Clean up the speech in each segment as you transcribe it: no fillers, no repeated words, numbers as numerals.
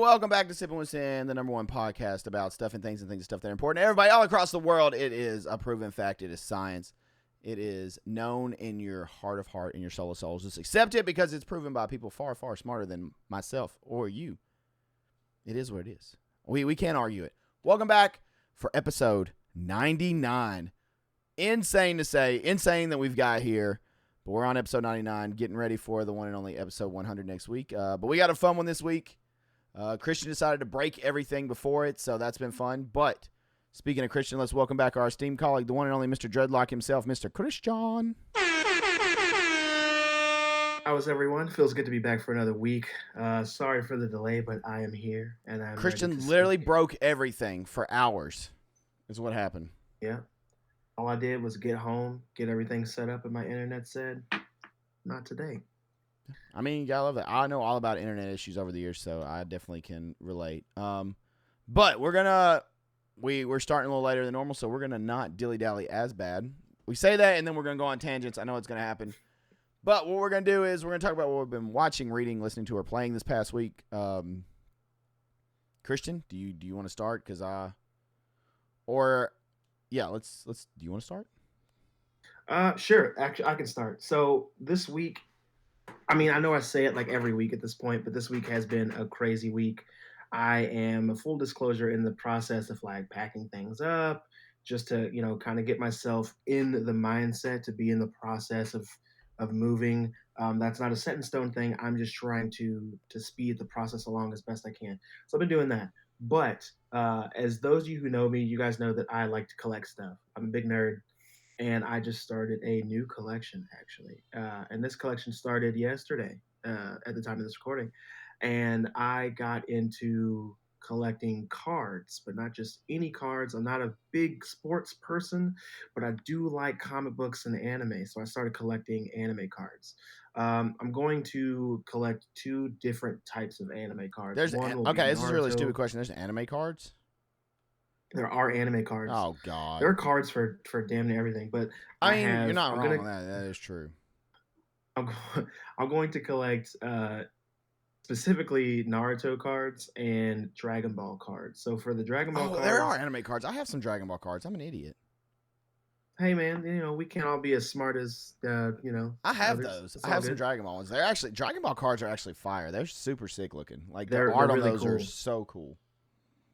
welcome back to Sippin With Sin, the number one podcast about stuff and things that are important to everybody all across the world. It is a proven fact. It is science. It is known in your heart of heart, in your soul of souls. Just accept it because it's proven by people far, far smarter than myself or you. It is what it is. We can't argue it. Welcome back for episode 99. Insane to say, insane that we've got here. But we're on episode 99, getting ready for the one and only episode 100 next week. But we got a fun one this week. Christian decided to break everything before it, so that's been fun. But speaking of Christian, let's welcome back our esteemed colleague, the one and only Mr. Dreadlock himself, Mr. Christian. How is everyone? Feels good to be back for another week. Sorry for the delay, but I am here, and I'm Christian literally broke everything for hours, is what happened. Yeah. All I did was get home, get everything set up, and my internet said, not today. I mean, you gotta love that. I know all about internet issues over the years, so I definitely can relate. But we're starting a little later than normal, so we're gonna not dilly-dally as bad. We say that, and then we're gonna go on tangents. I know it's gonna happen. But what we're gonna do is we're gonna talk about what we've been watching, reading, listening to, or playing this past week. Christian, do you want to start? Do you want to start? Sure. Actually, I can start. So this week, I mean, I know I say it like every week at this point, but this week has been a crazy week. I am, full disclosure, in the process of like packing things up, just to, kind of get myself in the mindset to be in the process of moving. That's not a set in stone thing. I'm just trying to speed the process along as best I can. So I've been doing that. But as those of you who know me, you guys know that I like to collect stuff. I'm a big nerd. And I just started a new collection, actually. And this collection started yesterday at the time of this recording. And I got into collecting cards, but not just any cards. I'm not a big sports person, but I do like comic books and anime. So I started collecting anime cards. I'm going to collect two different types of anime cards. This is a really stupid question. There's anime cards? There are anime cards. Oh, God. There are cards for damn near everything, but you're not wrong on that. That is true. I'm going to collect specifically Naruto cards and Dragon Ball cards. So for the Dragon Ball cards, there are anime cards. I have some Dragon Ball cards. I'm an idiot. Hey man, we can't all be as smart as I have others. those. I have some Dragon Ball ones. Dragon Ball cards are actually fire. They're super sick looking. Like the art on those are so cool.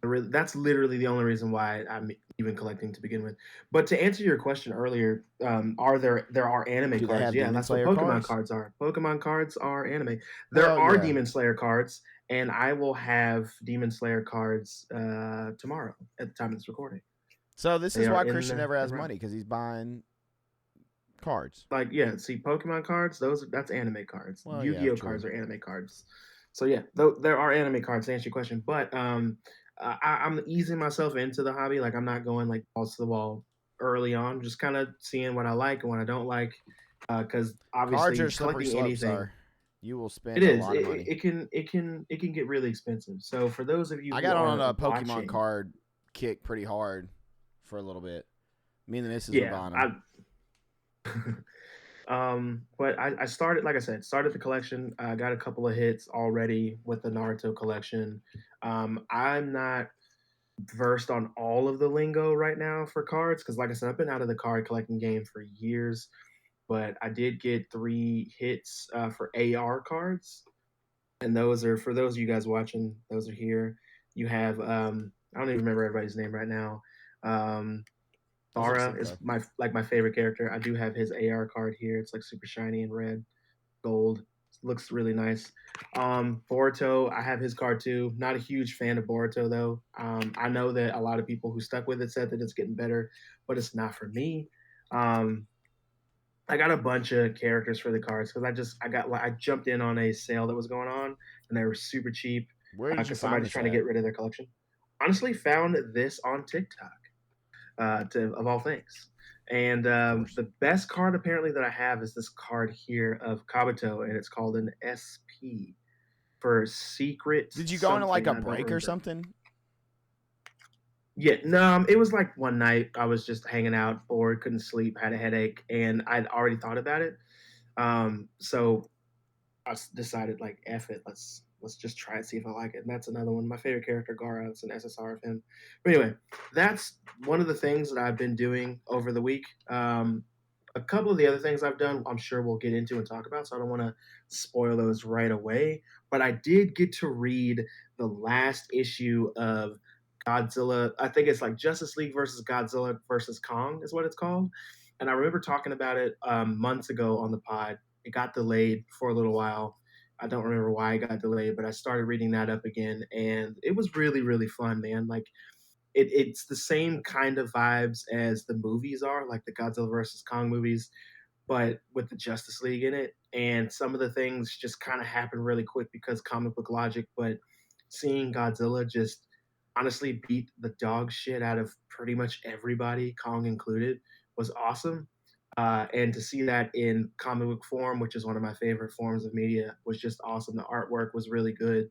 That's literally the only reason why I'm even collecting to begin with. But to answer your question earlier, there are anime cards. Yeah, that's what Pokemon cards are. Pokemon cards are anime. There are Demon Slayer cards, and I will have Demon Slayer cards tomorrow at the time of this recording. So this is why Christian never has money, because he's buying cards. See, Pokemon cards, that's anime cards. Well, Yu-Gi-Oh cards are anime cards. So yeah, there are anime cards to answer your question. But I'm easing myself into the hobby. Like, I'm not going like balls to the wall early on. Just kind of seeing what I like and what I don't like. Because obviously, cards are collecting anything, you will spend a lot of money. It can get really expensive. So for those of you, I got on a Pokemon card kick pretty hard for a little bit. Me and the missus were buying them. But I started, like I said, the collection. I got a couple of hits already with the Naruto collection. I'm not versed on all of the lingo right now for cards because, like I said, I've been out of the card collecting game for years. But I did get 3 hits for AR cards, and those are, for those of you guys watching, those are here. You have I don't even remember everybody's name right now. Bara is my favorite character. I do have his AR card here. It's like super shiny and red, gold. Looks really nice. Boruto, I have his card too. Not a huge fan of Boruto though. I know that a lot of people who stuck with it said that it's getting better, but it's not for me. I got a bunch of characters for the cards because I jumped in on a sale that was going on and they were super cheap. Where did you somebody's trying to get rid of their collection? Honestly, found this on TikTok. Of all things. And the best card apparently that I have is this card here of Kabuto, and it's called an SP for secret. Did you go into like a break or something? Yeah, no, it was like one night I was just hanging out, bored, couldn't sleep, had a headache, and I'd already thought about it. So I decided, like, F it, let's let's just try and see if I like it. And that's another one. My favorite character, Gara. It's an SSR of him. But anyway, that's one of the things that I've been doing over the week. A couple of the other things I've done, I'm sure we'll get into and talk about. So I don't want to spoil those right away. But I did get to read the last issue of Godzilla. I think it's like Justice League versus Godzilla versus Kong is what it's called. And I remember talking about it months ago on the pod. It got delayed for a little while. I don't remember why it got delayed, but I started reading that up again, and it was really, really fun, man. Like it's the same kind of vibes as the movies are, like the Godzilla versus Kong movies, but with the Justice League in it. And some of the things just kind of happen really quick because comic book logic. But seeing Godzilla just honestly beat the dog shit out of pretty much everybody, Kong included, was awesome. And to see that in comic book form, which is one of my favorite forms of media, was just awesome. The artwork was really good.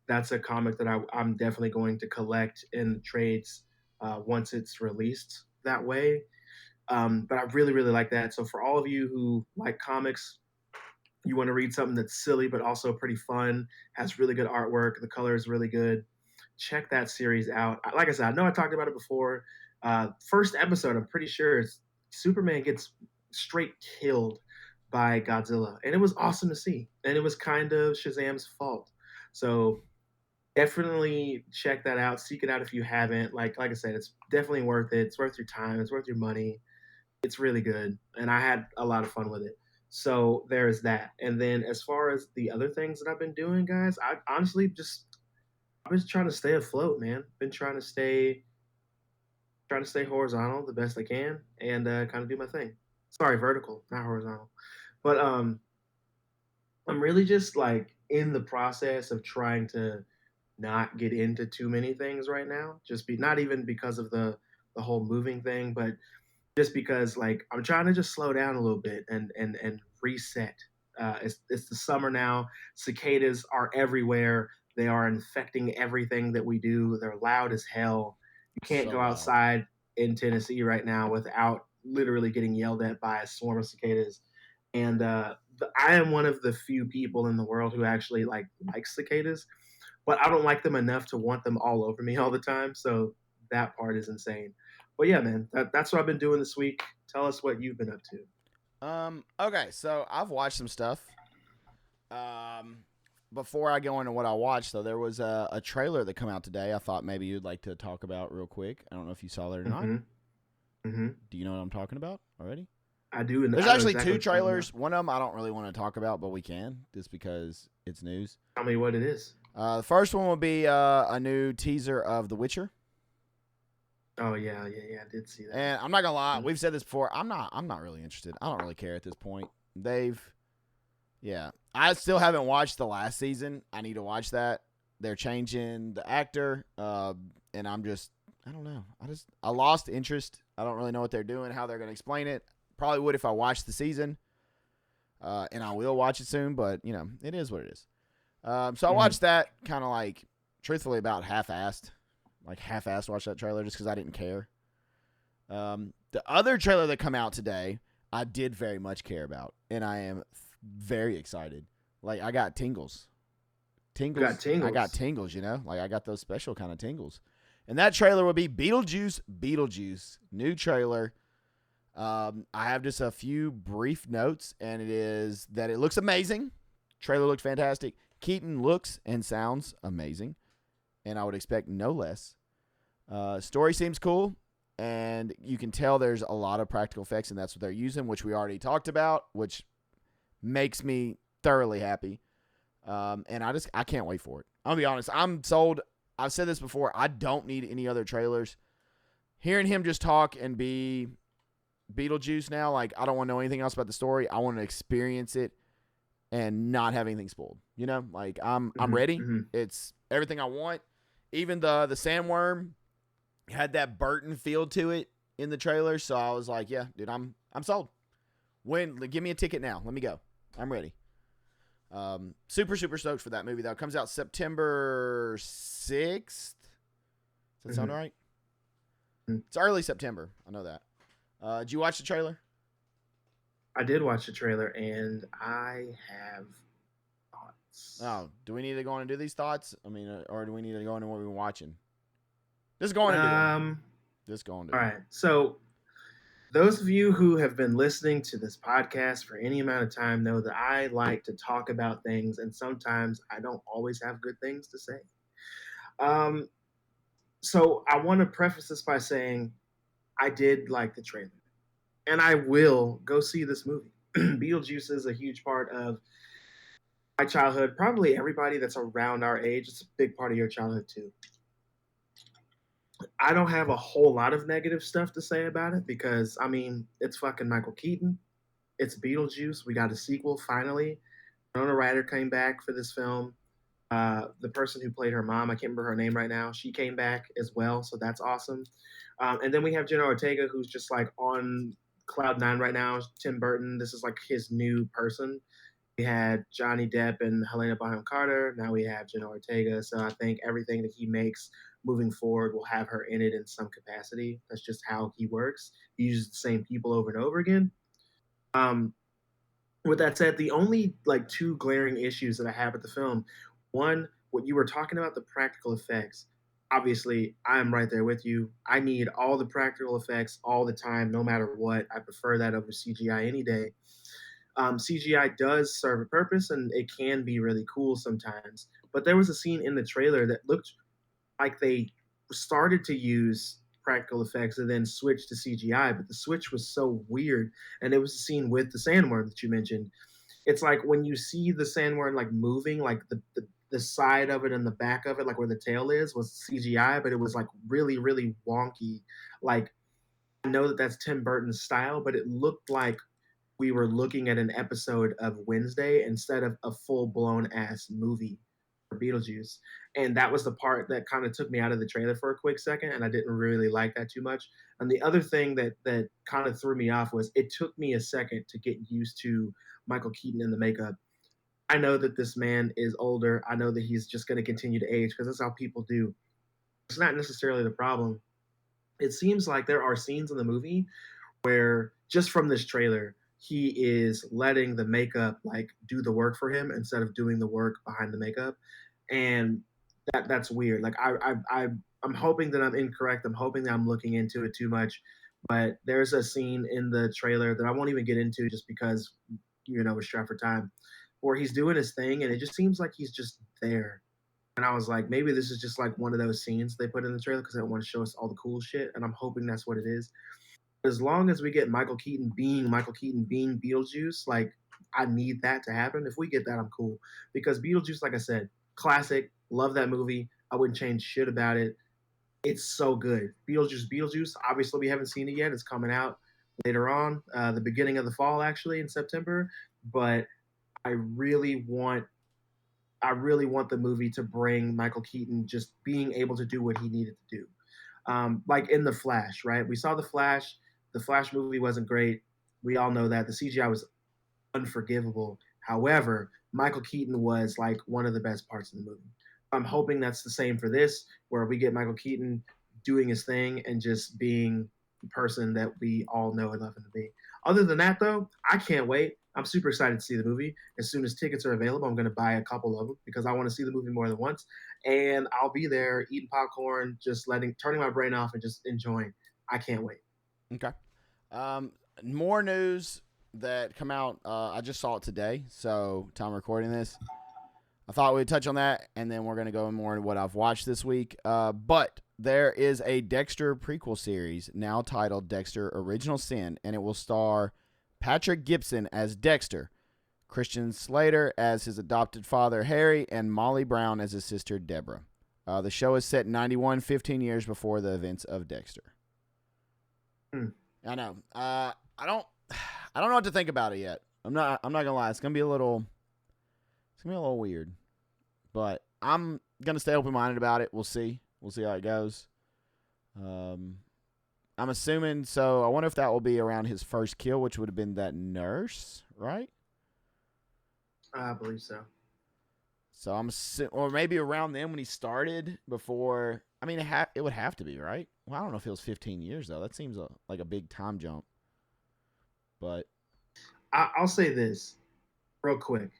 That's a comic that I'm definitely going to collect in trades once it's released that way. But I really, really like that. So for all of you who like comics, you want to read something that's silly but also pretty fun, has really good artwork, the color is really good, check that series out. Like I said, I know I talked about it before. First episode, I'm pretty sure it's Superman gets straight killed by Godzilla, and it was awesome to see. And it was kind of Shazam's fault. So definitely check that out. Seek it out if you haven't. Like I said, it's definitely worth it. It's worth your time. It's worth your money. It's really good, and I had a lot of fun with it. So there's that. And then as far as the other things that I've been doing, guys, I honestly just I've been trying to stay afloat, man. Been trying to stay horizontal the best I can and kind of do my thing. Sorry, vertical, not horizontal. But I'm really just like in the process of trying to not get into too many things right now. Just be not even because of the whole moving thing, but just because like I'm trying to just slow down a little bit and reset. It's the summer now. Cicadas are everywhere. They are infecting everything that we do. They're loud as hell. You can't So go loud. outside in Tennessee right now without literally getting yelled at by a swarm of cicadas. And I am one of the few people in the world who actually like cicadas, but I don't like them enough to want them all over me all the time. So that part is insane. But yeah, man, that's what I've been doing this week. Tell us what you've been up to. Okay, so I've watched some stuff. Um, Before I go into what I watched, though, there was a trailer that come out today. I thought maybe you'd like to talk about real quick. I don't know if you saw that or not. Mm-hmm. Mm-hmm. Do you know what I'm talking about already? I do, and There's I know actually exactly two what you're talking about. trailers. One of them I don't really want to talk about, but we can just because it's news. Tell me what it is. The first one will be a new teaser of The Witcher. Oh yeah. I did see that. And I'm not gonna lie, we've said this before. I'm not really interested. I don't really care at this point. I still haven't watched the last season. I need to watch that. They're changing the actor, and I don't know. I lost interest. I don't really know what they're doing, how they're gonna explain it. Probably would if I watched the season, and I will watch it soon. But it is what it is. So I watched that kind of like, truthfully, about half-assed. Like half-assed watch that trailer just because I didn't care. The other trailer that come out today, I did very much care about, and I am very excited. Like I got tingles. Tingles. I got tingles, like I got those special kind of tingles. And that trailer will be Beetlejuice, new trailer. I have just a few brief notes, and it is that it looks amazing. Trailer looked fantastic. Keaton looks and sounds amazing, and I would expect no less. Story seems cool, and you can tell there's a lot of practical effects, and that's what they're using, which we already talked about, which makes me thoroughly happy. And I can't wait for it. I'll be honest. I'm sold. I've said this before. I don't need any other trailers. Hearing him just talk and be Beetlejuice now, like I don't want to know anything else about the story. I want to experience it and not have anything spoiled. Like I'm ready. Mm-hmm. It's everything I want. Even the sandworm had that Burton feel to it in the trailer, so I was like, yeah, dude, I'm sold. Give me a ticket now. Let me go. I'm ready. Super stoked for that movie though. It comes out September 6th. Does that sound right? It's early September. I know that. Did you watch the trailer? I did watch the trailer, and I have thoughts. Oh, do we need to go on and do these thoughts? I mean, or do we need to go into what we've been watching? Just go on and do them. Just go on and do All them. right. So those of you who have been listening to this podcast for any amount of time know that I like to talk about things, and sometimes I don't always have good things to say. Um, so I want to preface this by saying I did like the trailer, and I will go see this movie. Beetlejuice is a huge part of my childhood. Probably everybody that's around our age, it's a big part of your childhood too. I don't have a whole lot of negative stuff to say about it because I mean it's fucking Michael Keaton. It's Beetlejuice. We got a sequel finally. Winona Ryder came back for this film. The person who played her mom, I can't remember her name right now, she came back as well, so that's awesome. And then we have Jenna Ortega, who's just like on cloud nine right now. Tim Burton, this is like his new person. We had Johnny Depp and Helena Bonham Carter. Now we have Jenna Ortega. So I think everything that he makes moving forward will have her in it in some capacity. That's just how he works. He uses the same people over and over again. Um, with that said, the only like two glaring issues that I have with the film, one, what you were talking about, the practical effects. Obviously, I'm right there with you. I need all the practical effects all the time, no matter what. I prefer that over CGI any day. CGI does serve a purpose and it can be really cool sometimes. But there was a scene in the trailer that looked like they started to use practical effects and then switched to CGI, but the switch was so weird. And it was a scene with the sandworm that you mentioned. It's like when you see the sandworm like moving, like the side of it and the back of it, like where the tail is, was CGI, but it was like really, really wonky. Like I know that that's Tim Burton's style, but it looked like we were looking at an episode of Wednesday instead of a full blown ass movie for Beetlejuice. And that was the part that kind of took me out of the trailer for a quick second, and I didn't really like that too much. And the other thing that kind of threw me off was it took me a second to get used to Michael Keaton in the makeup. I know that this man is older. I know that he's just going to continue to age because that's how people do. It's not necessarily the problem. It seems like there are scenes in the movie where just from this trailer, he is letting the makeup like do the work for him instead of doing the work behind the makeup, and that's weird. Like I'm hoping that I'm incorrect. I'm hoping that I'm looking into it too much, but there's a scene in the trailer that I won't even get into just because we're strapped for time, where he's doing his thing and it just seems like he's just there. And I was like, maybe this is just like one of those scenes they put in the trailer because they don't want to show us all the cool shit. And I'm hoping that's what it is. As long as we get Michael Keaton being Beetlejuice, like I need that to happen. If we get that, I'm cool. Because Beetlejuice, like I said, classic. Love that movie. I wouldn't change shit about it. It's so good. Beetlejuice. Obviously, we haven't seen it yet. It's coming out later on, the beginning of the fall, actually in September. But I really want the movie to bring Michael Keaton just being able to do what he needed to do. Like in the Flash, right? We saw the Flash. The Flash movie wasn't great. We all know that the CGI was unforgivable. However, Michael Keaton was like one of the best parts of the movie. I'm hoping that's the same for this, where we get Michael Keaton doing his thing and just being the person that we all know and love him to be. Other than that, though, I can't wait. I'm super excited to see the movie. As soon as tickets are available, I'm going to buy a couple of them because I want to see the movie more than once. And I'll be there eating popcorn, just turning my brain off and just enjoying. I can't wait. Okay. More news that come out. I just saw it today, so time recording this. I thought we'd touch on that, and then we're going to go more into what I've watched this week. But there is a Dexter prequel series now titled Dexter Original Sin, and it will star Patrick Gibson as Dexter, Christian Slater as his adopted father, Harry, and Molly Brown as his sister, Deborah. The show is set in 91, 15 years before the events of Dexter. I know. I don't know what to think about it yet. I'm not gonna lie. It's gonna be a little weird, but I'm gonna stay open minded about it. We'll see how it goes. I'm assuming so. I wonder if that will be around his first kill, which would have been that nurse, right? I believe so. So or maybe around then when he started before. I mean, it would have to be, right? Well, I don't know if it was 15 years though. That seems like a big time jump. But I'll say this real quick.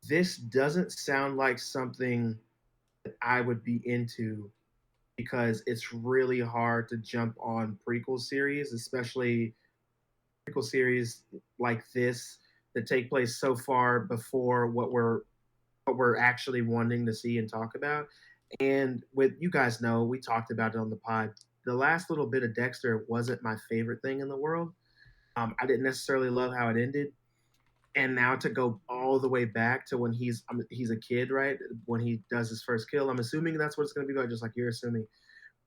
this doesn't sound like something that I would be into because it's really hard to jump on prequel series, especially prequel series like this that take place so far before what we're actually wanting to see and talk about. And with you guys know, we talked about it on the pod. The last little bit of Dexter wasn't my favorite thing in the world. I didn't necessarily love how it ended, and now to go all the way back to when he's a kid, right? When he does his first kill, I'm assuming that's what it's going to be like, just like you're assuming.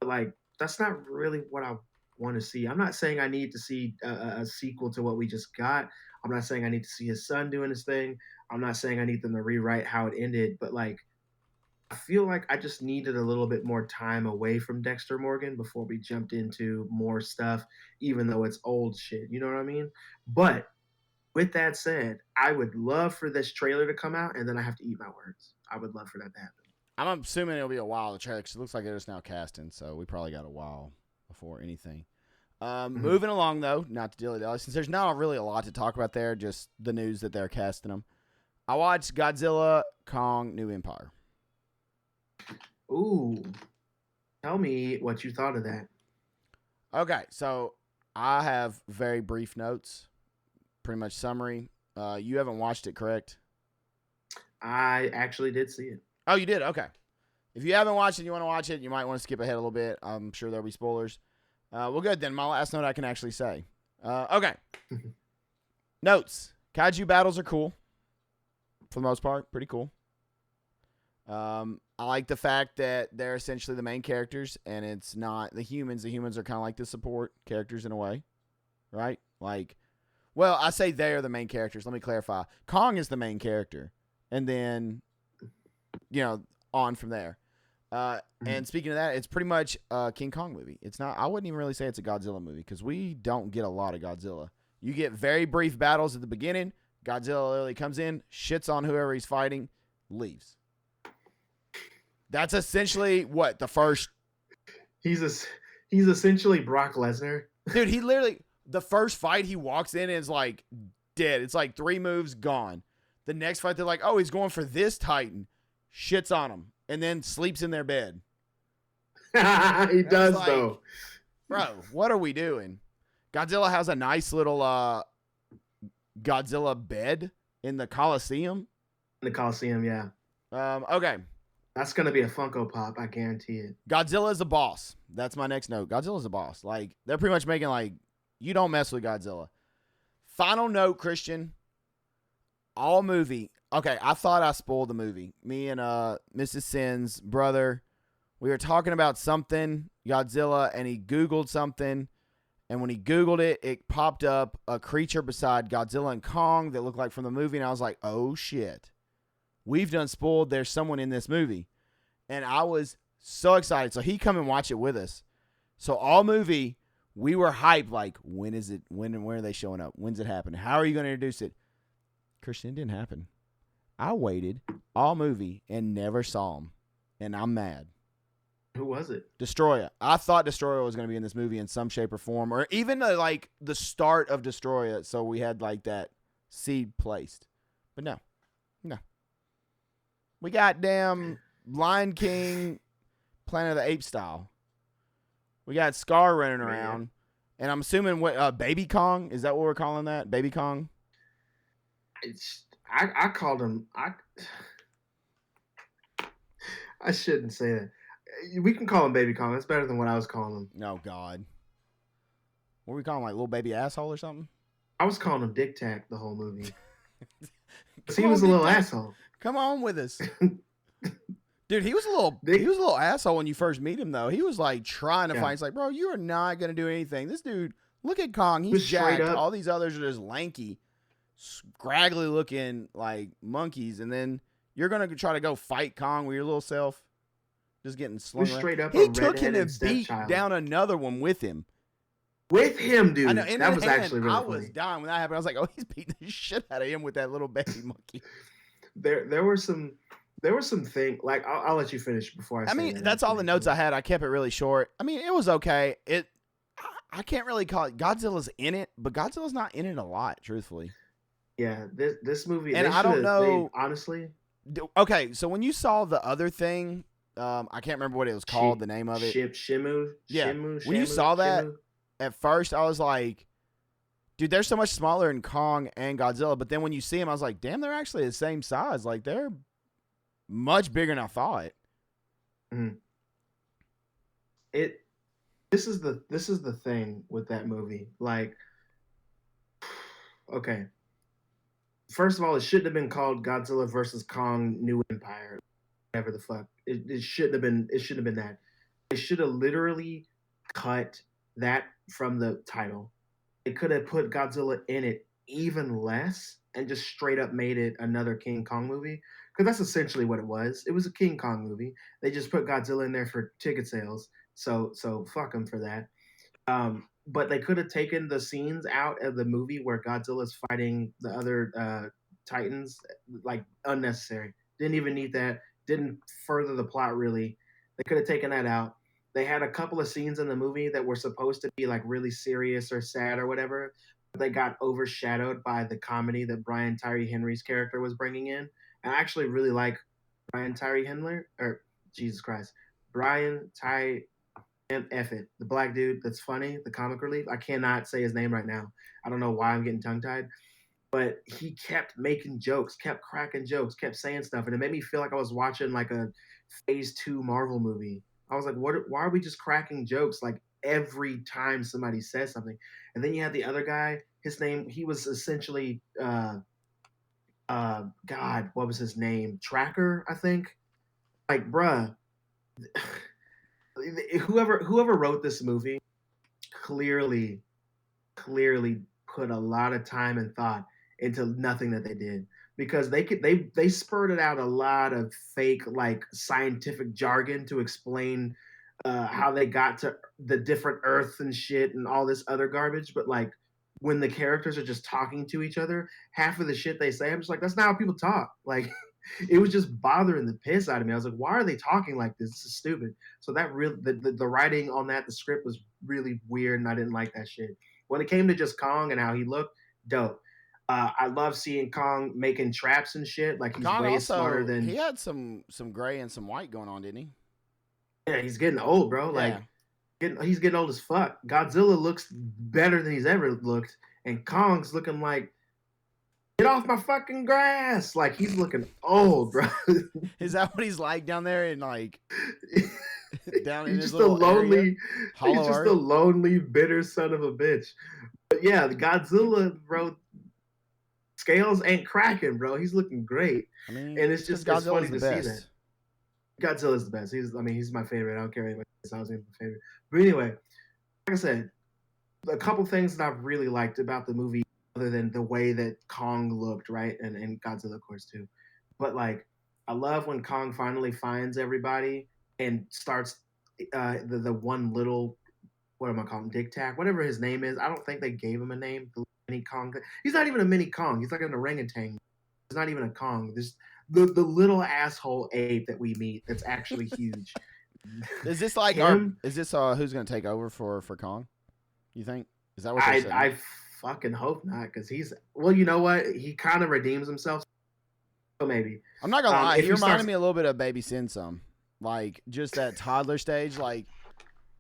But like, that's not really what I want to see. I'm not saying I need to see a sequel to what we just got. I'm not saying I need to see his son doing his thing. I'm not saying I need them to rewrite how it ended. But like, I feel like I just needed a little bit more time away from Dexter Morgan before we jumped into more stuff, even though it's old shit. You know what I mean? But with that said, I would love for this trailer to come out, and then I have to eat my words. I would love for that to happen. I'm assuming it'll be a while, the trailer, because it looks like they're just now casting, so we probably got a while before anything. Moving along, though, not to dilly-dally, since there's not really a lot to talk about there, just the news that they're casting them. I watched Godzilla, Kong, New Empire. Ooh, tell me what you thought of that. Okay, so I have very brief notes, pretty much summary. You haven't watched it, correct? I actually did see it. Oh, you did? Okay. If you haven't watched it and you want to watch it, you might want to skip ahead a little bit. I'm sure there'll be spoilers. Well, good then. My last note I can actually say. Okay. Notes. Kaiju battles are cool. For the most part, pretty cool. I like the fact that they're essentially the main characters, and it's not the humans. The humans are kind of like the support characters in a way, right? Like, well, I say they're the main characters. Let me clarify. Kong is the main character, and then, on from there. And speaking of that, it's pretty much a King Kong movie. It's not. I wouldn't even really say it's a Godzilla movie because we don't get a lot of Godzilla. You get very brief battles at the beginning. Godzilla literally comes in, shits on whoever he's fighting, leaves. That's essentially what the first. He's essentially Brock Lesnar. Dude, he literally the first fight he walks in is like dead. It's like 3 moves gone. The next fight they're like, oh, he's going for this Titan, shits on him, and then sleeps in their bed. He does like, though. Bro, what are we doing? Godzilla has a nice little Godzilla bed in the Coliseum. In the Coliseum, yeah. Okay. That's going to be a Funko Pop, I guarantee it. Godzilla is a boss. That's my next note. Godzilla's a boss. Like, they're pretty much making, like, you don't mess with Godzilla. Final note, Christian. All movie. Okay, I thought I spoiled the movie. Me and Mrs. Sin's brother, we were talking about something, Godzilla, and he Googled something. And when he Googled it, it popped up a creature beside Godzilla and Kong that looked like from the movie. And I was like, oh, shit. We've done spoiled. There's someone in this movie. And I was so excited. So he come and watch it with us. So all movie, we were hyped. Like, when is it? When and where are they showing up? When's it happen? How are you going to introduce it? Christian, it didn't happen. I waited all movie and never saw him. And I'm mad. Who was it? Destroyer. I thought Destroyer was going to be in this movie in some shape or form. Or even like the start of Destroyer. So we had like that seed placed. But no. We got damn Lion King, Planet of the Apes style. We got Scar running around. And I'm assuming what Baby Kong? Is that what we're calling that? Baby Kong? I called him. I shouldn't say that. We can call him Baby Kong. That's better than what I was calling him. No, God. What were we calling him? Like little baby asshole or something? I was calling him Dick Tack the whole movie. He was a little asshole. Come on with us. Dude, he was a little asshole when you first meet him, though. He was like trying to fight. He's like, bro, you are not going to do anything. This dude, look at Kong. He's jacked. All these others are just lanky, scraggly looking like monkeys. And then you're going to try to go fight Kong with your little self. Just getting slung around. Straight up he took him and beat down another one with him. With him, dude. I know, that was actually really I funny. was dying when that happened. I was like, oh, he's beating the shit out of him with that little baby monkey. There were some things, like I'll let you finish before I say mean, that's all the notes I had. I kept it really short. I mean, it was okay. I can't really call it Godzilla's in it, but Godzilla's not in it a lot, truthfully. Yeah, this movie And they I should don't have they know. honestly Okay, so when you saw the other thing, I can't remember what it was called, the name of it. Yeah, when you saw that, Shimu. at first I was like, dude, they're so much smaller in Kong and Godzilla. But then when you see them, I was like, damn, they're actually the same size. Like they're much bigger than I thought. Mhm. It this is the thing with that movie. Like, okay, first of all, it shouldn't have been called Godzilla versus Kong New Empire. Whatever the fuck. It shouldn't have been. It shouldn't have been that. They should have literally cut that from the title. They could have put Godzilla in it even less and just straight up made it another King Kong movie. Because that's essentially what it was. It was a King Kong movie. They just put Godzilla in there for ticket sales. So fuck them for that. But they could have taken the scenes out of the movie where Godzilla's fighting the other Titans, like unnecessary. Didn't even need that. Didn't further the plot really. They could have taken that out. They had a couple of scenes in the movie that were supposed to be like really serious or sad or whatever. But they got overshadowed by the comedy that Brian Tyree Henry's character was bringing in. And I actually really like Brian Tyree Henry, or Jesus Christ, Brian Tyree and F it, the black dude that's funny, the comic relief. I cannot say his name right now. I don't know why I'm getting tongue tied, but he kept making jokes, kept cracking jokes, kept saying stuff, and it made me feel like I was watching like a Phase Two Marvel movie. I was like, what? Why are we just cracking jokes like every time somebody says something? And then you had the other guy. His name, he was essentially, God, what was his name? Tracker, I think. Like, bruh, whoever wrote this movie clearly clearly put a lot of time and thought into nothing that they did because they spurted out a lot of fake like scientific jargon to explain how they got to the different earths and shit and all this other garbage, but like when the characters are just talking to each other, half of the shit they say, I'm just like, that's not how people talk. Like, it was just bothering the piss out of me. I was like, why are they talking like this? This is stupid. So that real the writing on that, the script was really weird, and I didn't like that shit. When it came to just Kong and how he looked, dope. I love seeing Kong making traps and shit. Like he's Kong way smarter also than. he had some gray and some white going on, didn't he? Yeah, he's getting old, bro. Yeah. Like he's getting old as fuck. Godzilla looks better than he's ever looked, and Kong's looking like get off my fucking grass. Like he's looking old, bro. Is that what he's like down there in like down in he's his just a little area? lonely. He's Hollow just a Earth? lonely, bitter son of a bitch. But yeah, the Godzilla, bro, scales ain't cracking, bro. He's looking great, I mean, and it's because it's Godzilla's funny the to see that. best. Godzilla's the best. He's my favorite. I don't care anybody else. He's my favorite. But anyway, like I said, a couple things that I've really liked about the movie, other than the way that Kong looked, right, and Godzilla, of course, too. But like, I love when Kong finally finds everybody and starts the one little what am I calling Dick Tac, whatever his name is. I don't think they gave him a name. The mini Kong. He's not even a mini Kong. He's like an orangutan. He's not even a Kong. This the little asshole ape that we meet that's actually huge. Is this like our? Him, Is this who's gonna take over for Kong? You think? Is that what they're saying? I fucking hope not, because he's well. You know what? He kind of redeems himself. So maybe. I'm not gonna lie. If He he reminded starts, me a little bit of Baby Sin some, like just that toddler stage. Like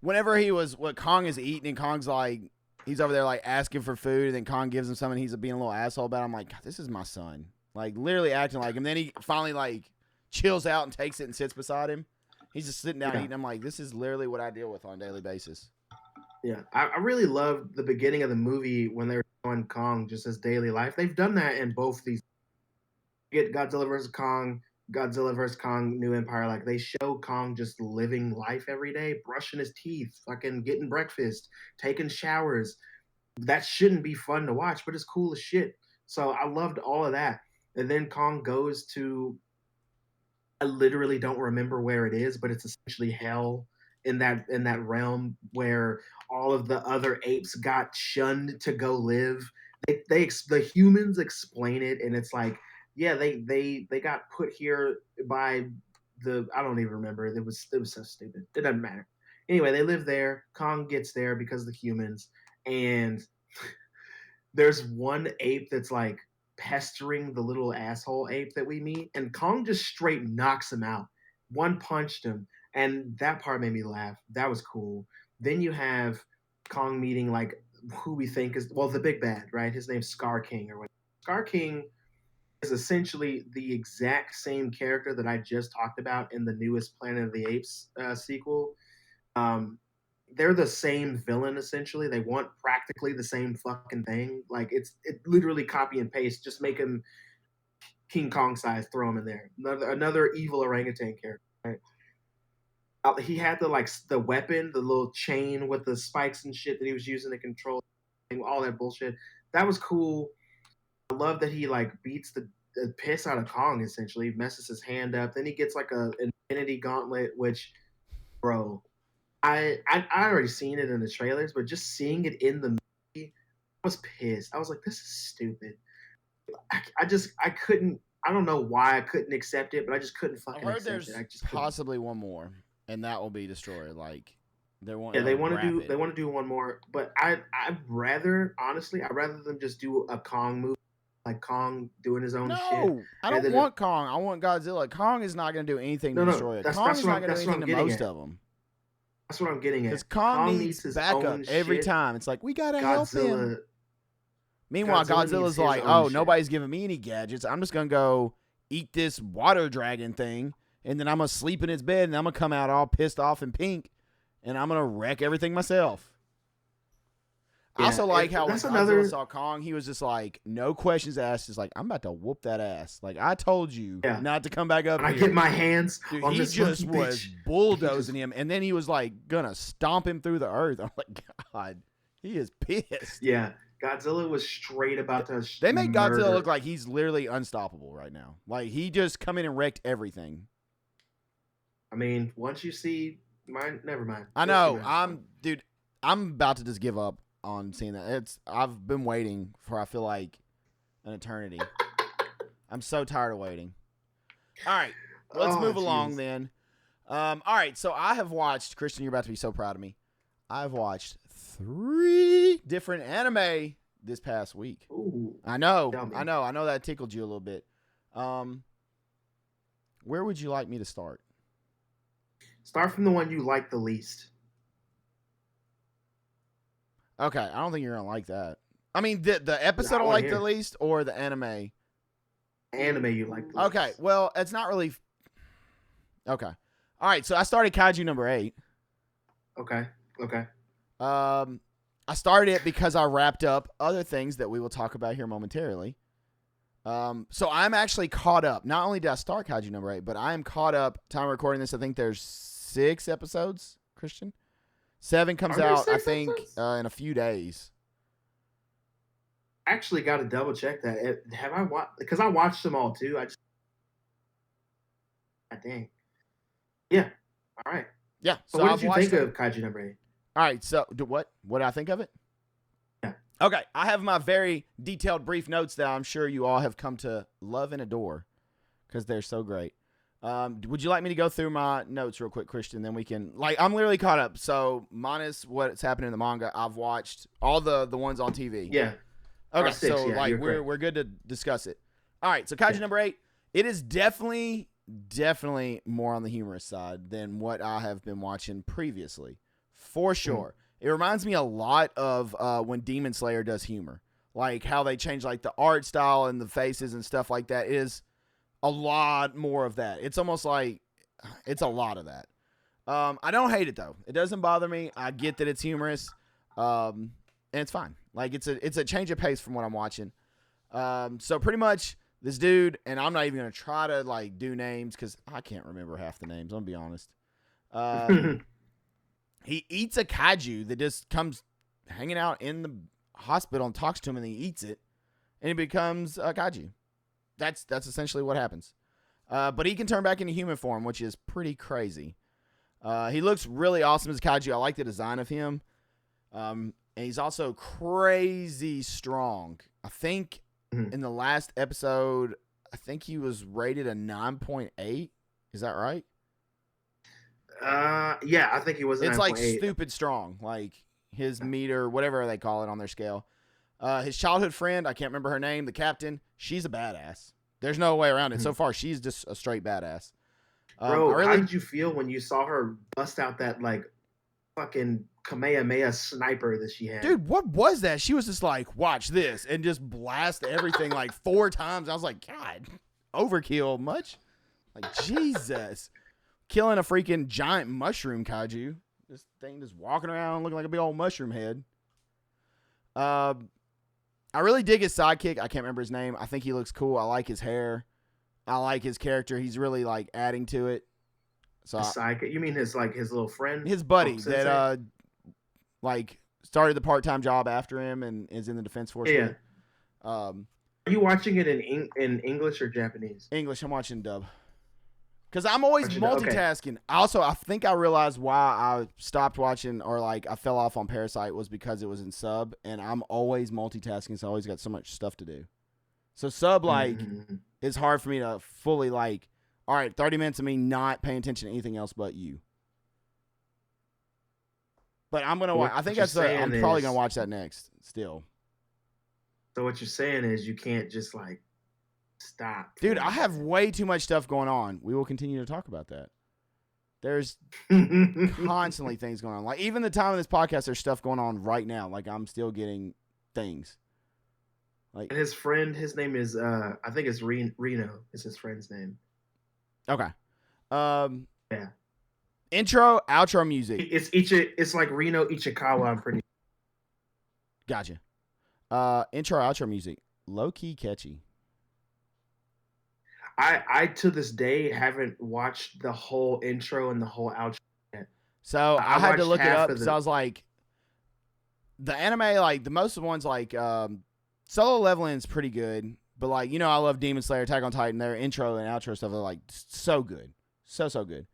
whenever he was what Kong is eating and Kong's like he's over there like asking for food and then Kong gives him some and he's being a little asshole about it. I'm like, God, this is my son. Like literally acting like him. Then he finally like chills out and takes it and sits beside him. He's just sitting down yeah, eating. I'm like, this is literally what I deal with on a daily basis. yeah. I really love the beginning of the movie when they're showing Kong just his daily life. They've done that in both these. Get Godzilla versus Kong, New Empire. Like they show Kong just living life every day, brushing his teeth, fucking getting breakfast, taking showers. That shouldn't be fun to watch, but it's cool as shit. So I loved all of that. And then Kong goes to I literally don't remember where it is, but it's essentially hell in that realm where all of the other apes got shunned to go live. The humans explain it, and it's like, yeah, they got put here by the I don't even remember. It was so stupid. It doesn't matter. Anyway, they live there. Kong gets there because of the humans, and there's one ape that's like pestering the little asshole ape that we meet, and Kong just straight knocks him out. One punched him, and that part made me laugh. That was cool. Then you have Kong meeting like who we think is the big bad, right? His name's Scar King or whatever. Scar King is essentially the exact same character that I just talked about in the newest Planet of the Apes sequel. Um, they're the same villain essentially. They want practically the same fucking thing. Like it literally copy and paste. Just make him King Kong size, throw him in there. Another evil orangutan character. Right? He had the weapon, the little chain with the spikes and shit that he was using to control all that bullshit. That was cool. I love that he like beats the piss out of Kong essentially, messes his hand up. Then he gets like an infinity gauntlet, which, bro, I already seen it in the trailers, but just seeing it in the movie, I was pissed. I was like, this is stupid. I couldn't. I don't know why I couldn't accept it, but I just couldn't fucking I've heard accept there's it. I just possibly one more, and that will be destroyed. Like they want to do it. they want to do one more, but I'd rather them just do a Kong movie, like Kong doing his own shit. No, I don't want Kong. I want Godzilla. Kong is not going to do anything to destroy it. Kong is not going to do anything to most of them. That's what I'm getting at. Because Kong needs his backup every time. It's like, we got to help him. Meanwhile, Godzilla's like, oh, nobody's giving me any gadgets. I'm just going to go eat this water dragon thing, and then I'm going to sleep in its bed, and I'm going to come out all pissed off and pink, and I'm going to wreck everything myself. Yeah, I also like how when Godzilla saw Kong, he was just like, no questions asked. Just like, I'm about to whoop that ass. Like, I told you not to come back up here. I get my hands on he this just was bitch. bulldozing him, and then he was like, gonna stomp him through the earth. I'm like, God, he is pissed. Yeah, Godzilla was straight about to They made Godzilla look like he's literally unstoppable right now. Like, he just come in and wrecked everything. I mean, once you see mine, never mind. I know. I'm about to just give up on seeing that. I've been waiting for, I feel like, an eternity. I'm so tired of waiting. All right, let's move along then. All right, so I have watched, Christian, you're about to be so proud of me. I've watched 3 different anime this past week. Ooh, I know that tickled you a little bit. Where would you like me to start? Start from the one you like the least. Okay, I don't think you're gonna like that. I mean, the episode I like the least, or the anime? Anime you like the okay, least. Well, it's not really. Okay, all right. So I started Kaiju number 8. Okay. I started it because I wrapped up other things that we will talk about here momentarily. So I'm actually caught up. Not only did I start Kaiju number 8, but I am caught up. Time of recording this, I think there's 6 episodes. Christian. 7 comes out, I think, in a few days. Actually, got to double check that. Have I watched? Because I watched them all too. God dang. Yeah. All right. Yeah. So what did you think of Kaiju number 8? All right. So what did I think of it? Yeah. Okay. I have my very detailed, brief notes that I'm sure you all have come to love and adore because they're so great. Would you like me to go through my notes real quick, Christian? Then we can, I'm literally caught up. So minus what's happening in the manga, I've watched all the ones on TV. Yeah. Okay. So we're good to discuss it. All right. So Kaiju number 8, it is definitely more on the humorous side than what I have been watching previously, for sure. It reminds me a lot of when Demon Slayer does humor, like how they change like the art style and the faces and stuff like that. It is a lot more of that. It's almost like it's a lot of that. I don't hate it though. It doesn't bother me. I get that it's humorous, and it's fine. Like it's a change of pace from what I'm watching. So pretty much this dude, and I'm not even gonna try to like do names because I can't remember half the names. I'm gonna be honest. He eats a kaiju that just comes hanging out in the hospital and talks to him, and he eats it, and he becomes a kaiju. That's essentially what happens. But he can turn back into human form, which is pretty crazy. He looks really awesome as a kaiju. I like the design of him. And he's also crazy strong. I think in the last episode, I think he was rated a 9.8. Is that right? Yeah, I think he was. It's like stupid strong, like his meter, whatever they call it on their scale. His childhood friend, I can't remember her name, the captain, she's a badass. There's no way around it. So far, she's just a straight badass. Bro, how did you feel when you saw her bust out that like fucking Kamehameha sniper that she had? Dude, what was that? She was just like, watch this, and just blast everything like 4 times. I was like, God, overkill much? Like, Jesus. Killing a freaking giant mushroom kaiju. This thing just walking around looking like a big old mushroom head. I really dig his sidekick. I can't remember his name. I think he looks cool. I like his hair. I like his character. He's really like adding to it. So sidekick? You mean his little friend? His buddy that like started the part-time job after him and is in the Defense Force. Yeah. Are you watching it in English or Japanese? English. I'm watching dub. Because I'm always multitasking. Okay. Also, I think I realized why I stopped watching or like I fell off on Parasite was because it was in sub, and I'm always multitasking, so I always got so much stuff to do. So sub like it's hard for me to fully like, all right, 30 minutes of me not paying attention to anything else but you. But I'm gonna watch. I think I'm probably gonna watch that next. Still. So what you're saying is you can't just like stop. Dude, I have way too much stuff going on. We will continue to talk about that. There's constantly things going on. Like, even the time of this podcast, there's stuff going on right now. Like, I'm still getting things. Like, and his friend, his name is, I think it's Reno is his friend's name. Okay. Yeah. Intro, outro music. It's like Reno Ichikawa, I'm pretty. Gotcha. Intro, outro music. Low-key catchy. I to this day haven't watched the whole intro and the whole outro yet. So I had to look it up because I was like, the anime, like the most of the ones, like Solo Leveling is pretty good, but like, you know, I love Demon Slayer, Attack on Titan. Their intro and outro stuff are like so good, so good.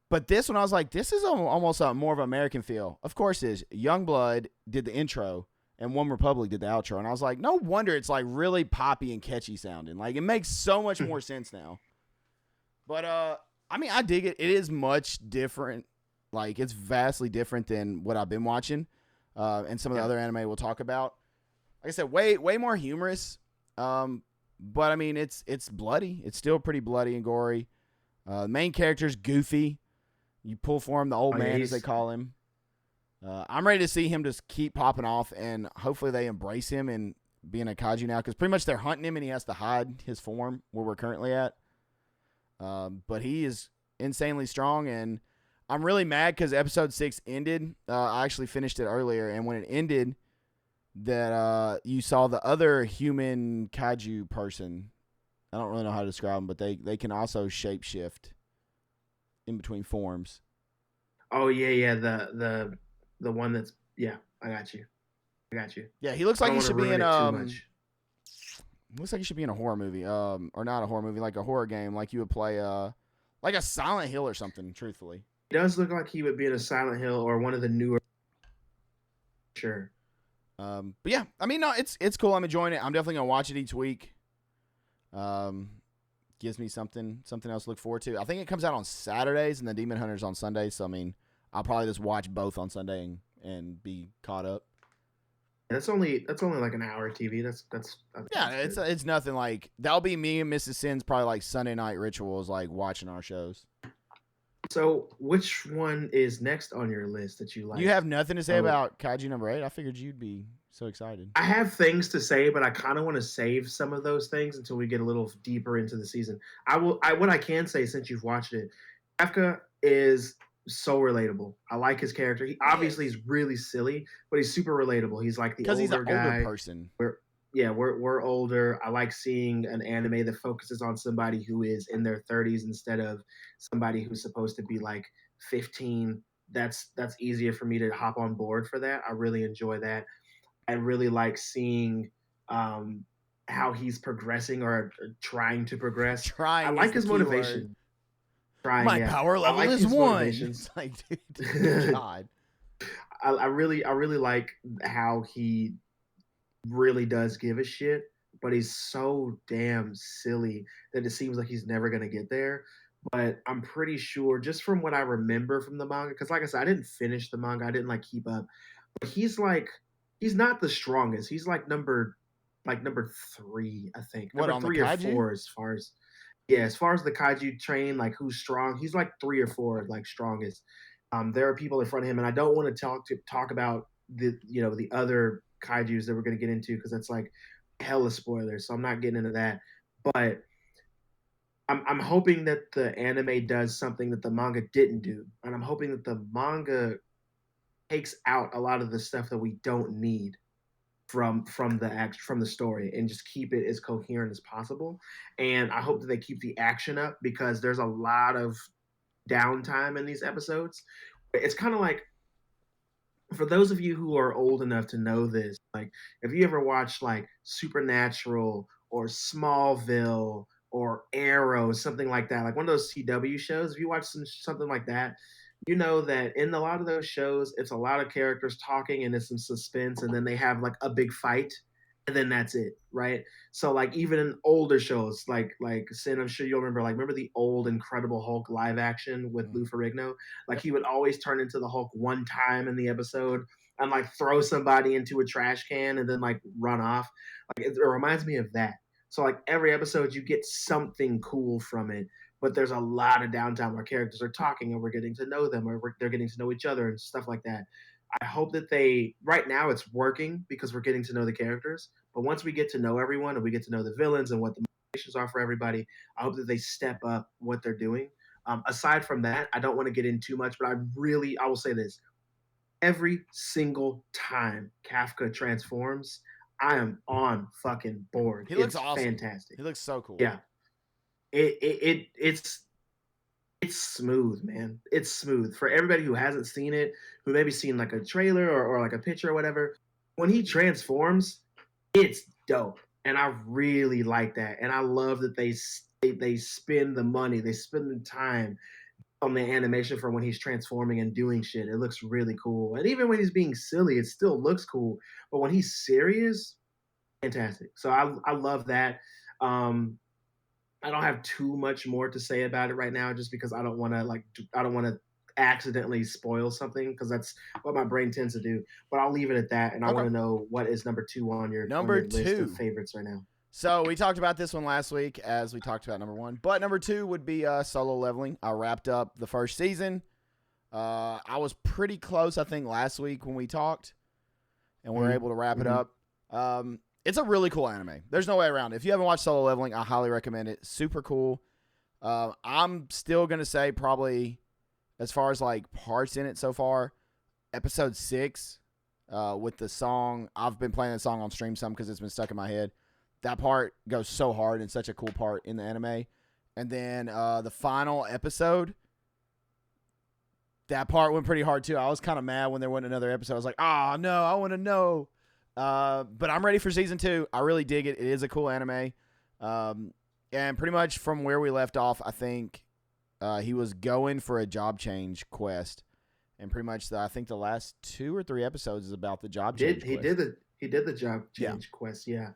But this one, I was like, this is almost more of an American feel. Of course, it is. Youngblood did the intro. And One Republic did the outro. And I was like, no wonder it's like really poppy and catchy sounding. Like, it makes so much more sense now. But, I mean, I dig it. It is much different. Like, it's vastly different than what I've been watching. And some of the other anime we'll talk about. Like I said, way more humorous. But, I mean, it's bloody. It's still pretty bloody and gory. The main character's goofy. You pull for him, the old man, as they call him. I'm ready to see him just keep popping off, and hopefully they embrace him and being a kaiju now, because pretty much they're hunting him and he has to hide his form where we're currently at. But he is insanely strong, and I'm really mad because episode 6 ended. I actually finished it earlier, and when it ended, that you saw the other human kaiju person. I don't really know how to describe them, but they can also shapeshift in between forms. Oh yeah, the one that's I got you. Yeah, he looks like he should be in looks like he should be in a horror movie. Or not a horror movie, like a horror game, like you would play like a Silent Hill or something, truthfully. He does look like he would be in a Silent Hill or one of the newer. Sure. But yeah, I mean, no, it's cool. I'm enjoying it. I'm definitely gonna watch it each week. Gives me something else to look forward to. I think it comes out on Saturdays and the Demon Hunter's on Sundays, so I mean, I'll probably just watch both on Sunday and be caught up. That's only like an hour TV. That's yeah. It's nothing like that'll be me and Mrs. Sin's probably like Sunday night rituals, like watching our shows. So which one is next on your list that you like? You have nothing to say about Kaiju number 8? I figured you'd be so excited. I have things to say, but I kind of want to save some of those things until we get a little deeper into the season. What I can say, since you've watched it, Kafka is so relatable. I like his character. He obviously is really silly, but he's super relatable. He's like the older guy. Because he's an older person. We're older. I like seeing an anime that focuses on somebody who is in their 30s instead of somebody who's supposed to be like 15. That's easier for me to hop on board for that. I really enjoy that. I really like seeing how he's progressing or trying to progress. I like his motivation. My power level is 1. It's like, dude, God. I really like how he really does give a shit, but he's so damn silly that it seems like he's never gonna get there. But I'm pretty sure, just from what I remember from the manga, because like I said, I didn't finish the manga, I didn't like keep up, but he's like he's not the strongest. He's like number 3, I think. What, Number on the 3 or kaiju? 4 as far as the kaiju train, like who's strong. He's like 3 or 4 like strongest. There are people in front of him, and I don't want to talk about the other kaijus that we're going to get into because that's like hella spoilers. So I'm not getting into that. But I'm hoping that the anime does something that the manga didn't do, and I'm hoping that the manga takes out a lot of the stuff that we don't need from the story and just keep it as coherent as possible. And I hope that they keep the action up because there's a lot of downtime in these episodes. It's kind of like, for those of you who are old enough to know this, like if you ever watched like Supernatural or Smallville or Arrow, something like that, like one of those CW shows, if you watch something like that, you know that in a lot of those shows, it's a lot of characters talking and it's some suspense, and then they have like a big fight, and then that's it, right? So like even in older shows, like Sin, I'm sure you'll remember the old Incredible Hulk live action with Mm. Lou Ferrigno. Like Yep. he would always turn into the Hulk one time in the episode and like throw somebody into a trash can and then like run off. Like it reminds me of that. So like every episode you get something cool from it, but there's a lot of downtime where characters are talking and we're getting to know them, or they're getting to know each other and stuff like that. I hope that right now it's working because we're getting to know the characters. But once we get to know everyone and we get to know the villains and what the motivations are for everybody, I hope that they step up what they're doing. Aside from that, I don't want to get in too much, but I will say this: every single time Kafka transforms, I am on fucking board. He looks It's awesome. fantastic. He looks so cool. Yeah, it's smooth, man. It's smooth for everybody who hasn't seen it, who maybe seen like a trailer or like a picture or whatever. When he transforms, it's dope, and I really like that. And I love that they spend the money, they spend the time on the animation for when he's transforming and doing shit. It looks really cool, and even when he's being silly, it still looks cool. But when he's serious, fantastic. So I love that. Um, I don't have too much more to say about it right now, just because I don't want to accidentally spoil something because that's what my brain tends to do. But I'll leave it at that, and I Okay. want to know what is number 2 on your Number list of 2. favorites right now. So we talked about this one last week as we talked about number 1. But number 2 would be Solo Leveling. I wrapped up the first season. I was pretty close, I think, last week when we talked, and we were able to wrap it up. It's a really cool anime. There's no way around it. If you haven't watched Solo Leveling, I highly recommend it. Super cool. I'm still going to say probably, as far as like parts in it so far, episode 6 with the song. I've been playing that song on stream some because it's been stuck in my head. That part goes so hard and such a cool part in the anime. And then the final episode, that part went pretty hard too. I was kind of mad when there wasn't another episode. I was like, oh no, I want to know. But I'm ready for season 2. I really dig it. It is a cool anime. And pretty much from where we left off, I think he was going for a job change quest. And pretty much, I think the last 2 or 3 episodes is about the job change quest. He did the job change quest, yeah.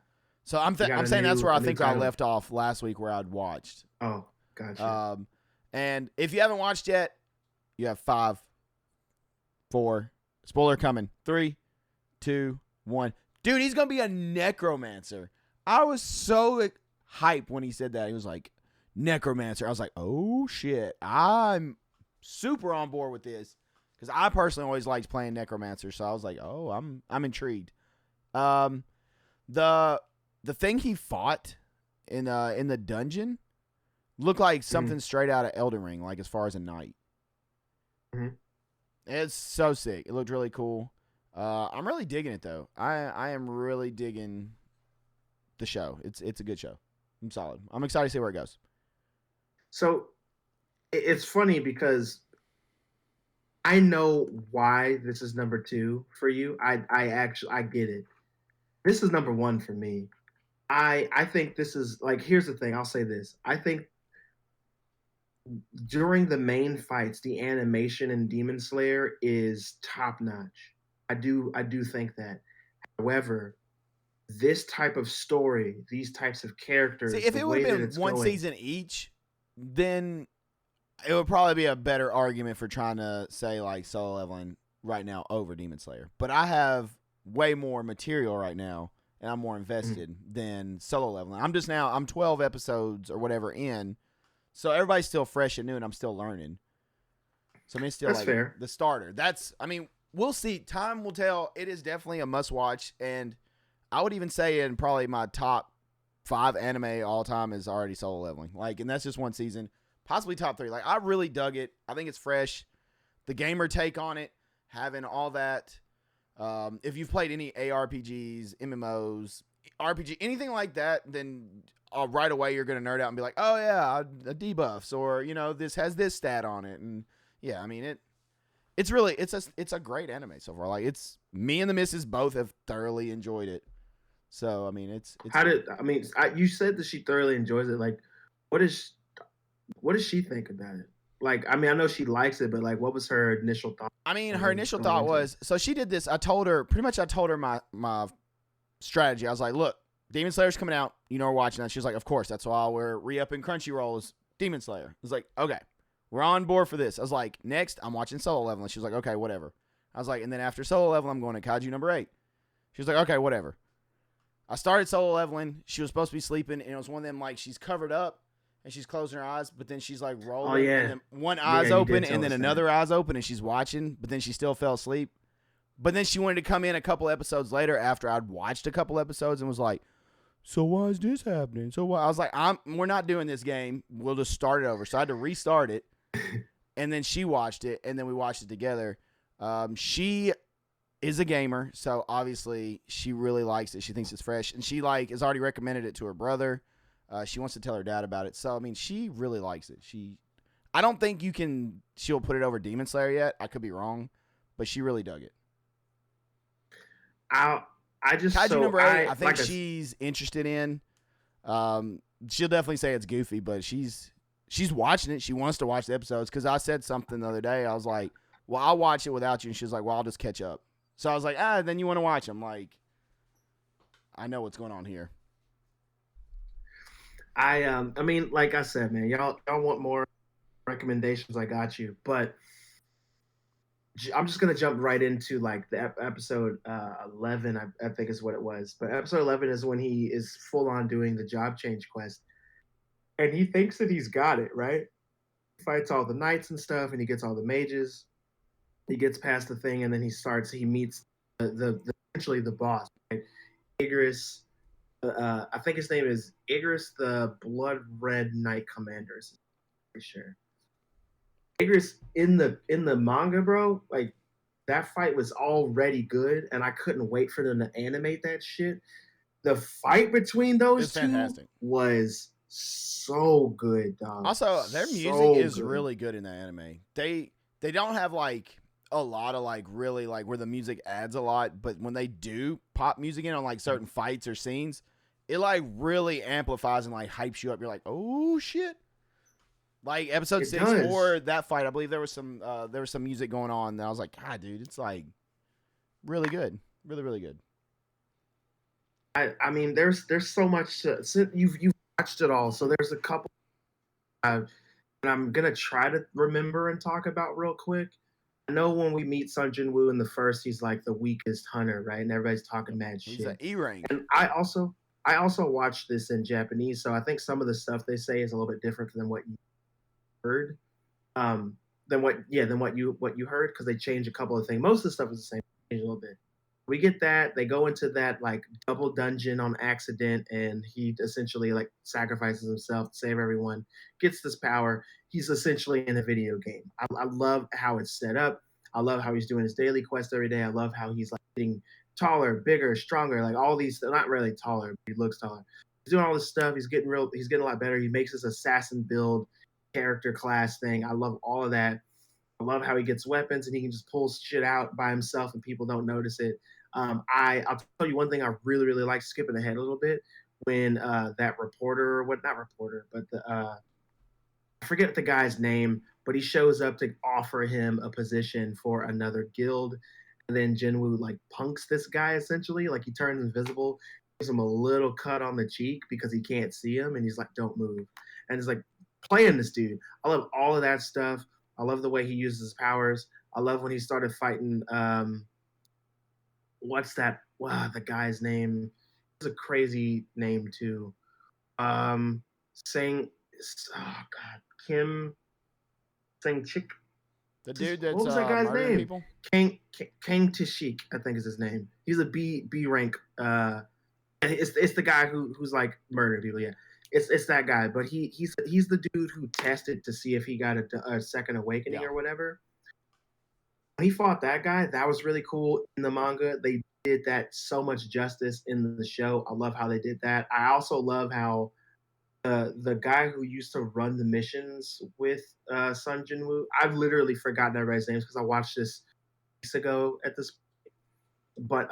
So I'm saying that's where I think I left off last week, where I'd watched. Oh, gotcha. And if you haven't watched yet, you have 5, 4, spoiler coming, 3, 2, 1. Dude, he's gonna be a necromancer. I was so hyped when he said that. He was like, necromancer. I was like, oh shit, I'm super on board with this because I personally always liked playing necromancer. So I was like, oh, I'm intrigued. The thing he fought in the dungeon looked like something straight out of Elden Ring, like as far as a knight. It's so sick. It looked really cool. I'm really digging it though. I am really digging the show. It's a good show. I'm solid. I'm excited to see where it goes. So it's funny because I know why this is number 2 for you. I get it. This is number 1 for me. I think this is like, here's the thing. I'll say this. I think during the main fights, the animation in Demon Slayer is top notch. I do think that. However, this type of story, these types of characters, see, if it would have been one season each, then it would probably be a better argument for trying to say like Solo Leveling right now over Demon Slayer. But I have way more material right now, and I'm more invested than Solo Leveling. I'm 12 episodes or whatever in, so everybody's still fresh and new, and I'm still learning. So I mean, it's still That's like fair. the starter. We'll see. Time will tell. It is definitely a must watch, and I would even say in probably my top 5 anime all time is already Solo Leveling. Like, and that's just one season, possibly top 3. Like, I really dug it. I think it's fresh. The gamer take on it, having all that. If you've played any ARPGs, MMOs, RPG, anything like that, then right away you're gonna nerd out and be like, oh yeah, debuffs, or this has this stat on it, and yeah, I mean it's really it's a great anime so far. Like, it's me and the missus both have thoroughly enjoyed it. So I mean, it's You said that she thoroughly enjoys it. Like, what is what does she think about it? Like, I mean, I know she likes it, but like, what was her initial thought I mean, her going initial going thought into it? was, so she did this. I told her my strategy. I was like, look, Demon Slayer's coming out. We're watching that. She was like, of course. That's why we're re-upping Crunchyroll is Demon Slayer. I was like, okay, we're on board for this. I was like, next, I'm watching Solo Leveling. She was like, okay, whatever. I was like, and then after Solo Leveling, I'm going to Kaiju number 8. She was like, okay, whatever. I started Solo Leveling. She was supposed to be sleeping, and it was one of them, like, she's covered up and she's closing her eyes, but then she's like rolling, Oh yeah, and then one yeah, eye's you open, did and tell then us that. another eye's open, and she's watching, but then she still fell asleep. But then she wanted to come in a couple episodes later after I'd watched a couple episodes and was like, so why is this happening? So why? I was like, we're not doing this game. We'll just start it over. So I had to restart it, and then she watched it, and then we watched it together. She is a gamer, so obviously she really likes it. She thinks it's fresh, and she has already recommended it to her brother. She wants to tell her dad about it. So I mean, she really likes it. I don't think she'll put it over Demon Slayer yet. I could be wrong, but she really dug it. I I just Kaiju so number 8, I think like she's interested in. She'll definitely say it's goofy, but she's watching it. She wants to watch the episodes because I said something the other day. I was like, well, I'll watch it without you. And she was like, well, I'll just catch up. So I was like, then you want to watch them. Like, I know what's going on here. I mean, like I said, man, y'all want more recommendations? I got you, but I'm just gonna jump right into like the episode 11. I think is what it was, but episode 11 is when he is full on doing the job change quest, and he thinks that he's got it right. He fights all the knights and stuff, and he gets all the mages. He gets past the thing, and then he meets the essentially the boss, right? Igris. I think his name is Igris the Blood Red Knight Commander. Pretty sure. Igris in the manga, bro, like that fight was already good, and I couldn't wait for them to animate that shit. The fight between those It's two fantastic. was so good, dog. Also, their music So is good. really good in that anime. They don't have like a lot of like really like where the music adds a lot, but when they do pop music in on like certain fights or scenes, it like really amplifies and like hypes you up. You're like, oh shit. Like episode It 6 does. or that fight, I believe there was some music going on, and I was like, God, dude, it's like really good, really really good. I mean, there's so much you've watched it all, so there's a couple and I'm gonna try to remember and talk about real quick. I know when we meet Sun Jin Woo in the first, he's like the weakest hunter, right? And everybody's talking mad He's an shit. E rank. And I also watched this in Japanese, so I think some of the stuff they say is a little bit different than what you heard. Than what you heard because they changed a couple of things. Most of the stuff is the same, change a little bit. We get that they go into that like double dungeon on accident, and he essentially like sacrifices himself to save everyone. Gets this power. He's essentially in a video game. I love how it's set up. I love how he's doing his daily quest every day. I love how he's like getting taller, bigger, stronger. Like all these, not really taller, but he looks taller. He's doing all this stuff. He's getting real. He's getting a lot better. He makes this assassin build character class thing. I love all of that. I love how he gets weapons and he can just pull shit out by himself and people don't notice it. I'll tell you one thing I really really like, skipping ahead a little bit, when that reporter, what not reporter, but the I forget the guy's name, but he shows up to offer him a position for another guild, and then Jinwoo like punks this guy essentially, like he turns invisible, gives him a little cut on the cheek because he can't see him, and he's like, "Don't move," and it's like playing this dude. I love all of that stuff. I love the way he uses his powers. I love when he started fighting what's that? Wow, the guy's name. It's a crazy name too. Saying, oh God, Kim saying chick. The dude What that's was that guy's murdering name? people. Kang Tashik, I think is his name. He's a B rank. And it's the guy who's like murdering people. Yeah, it's that guy. But he's the dude who tested to see if he got a second awakening Yeah. or whatever. When he fought that guy, that was really cool in the manga. They did that so much justice in the show. I love how they did that. I also love how the guy who used to run the missions with Sun Jinwoo, I've literally forgotten everybody's names because I watched this weeks ago at this. But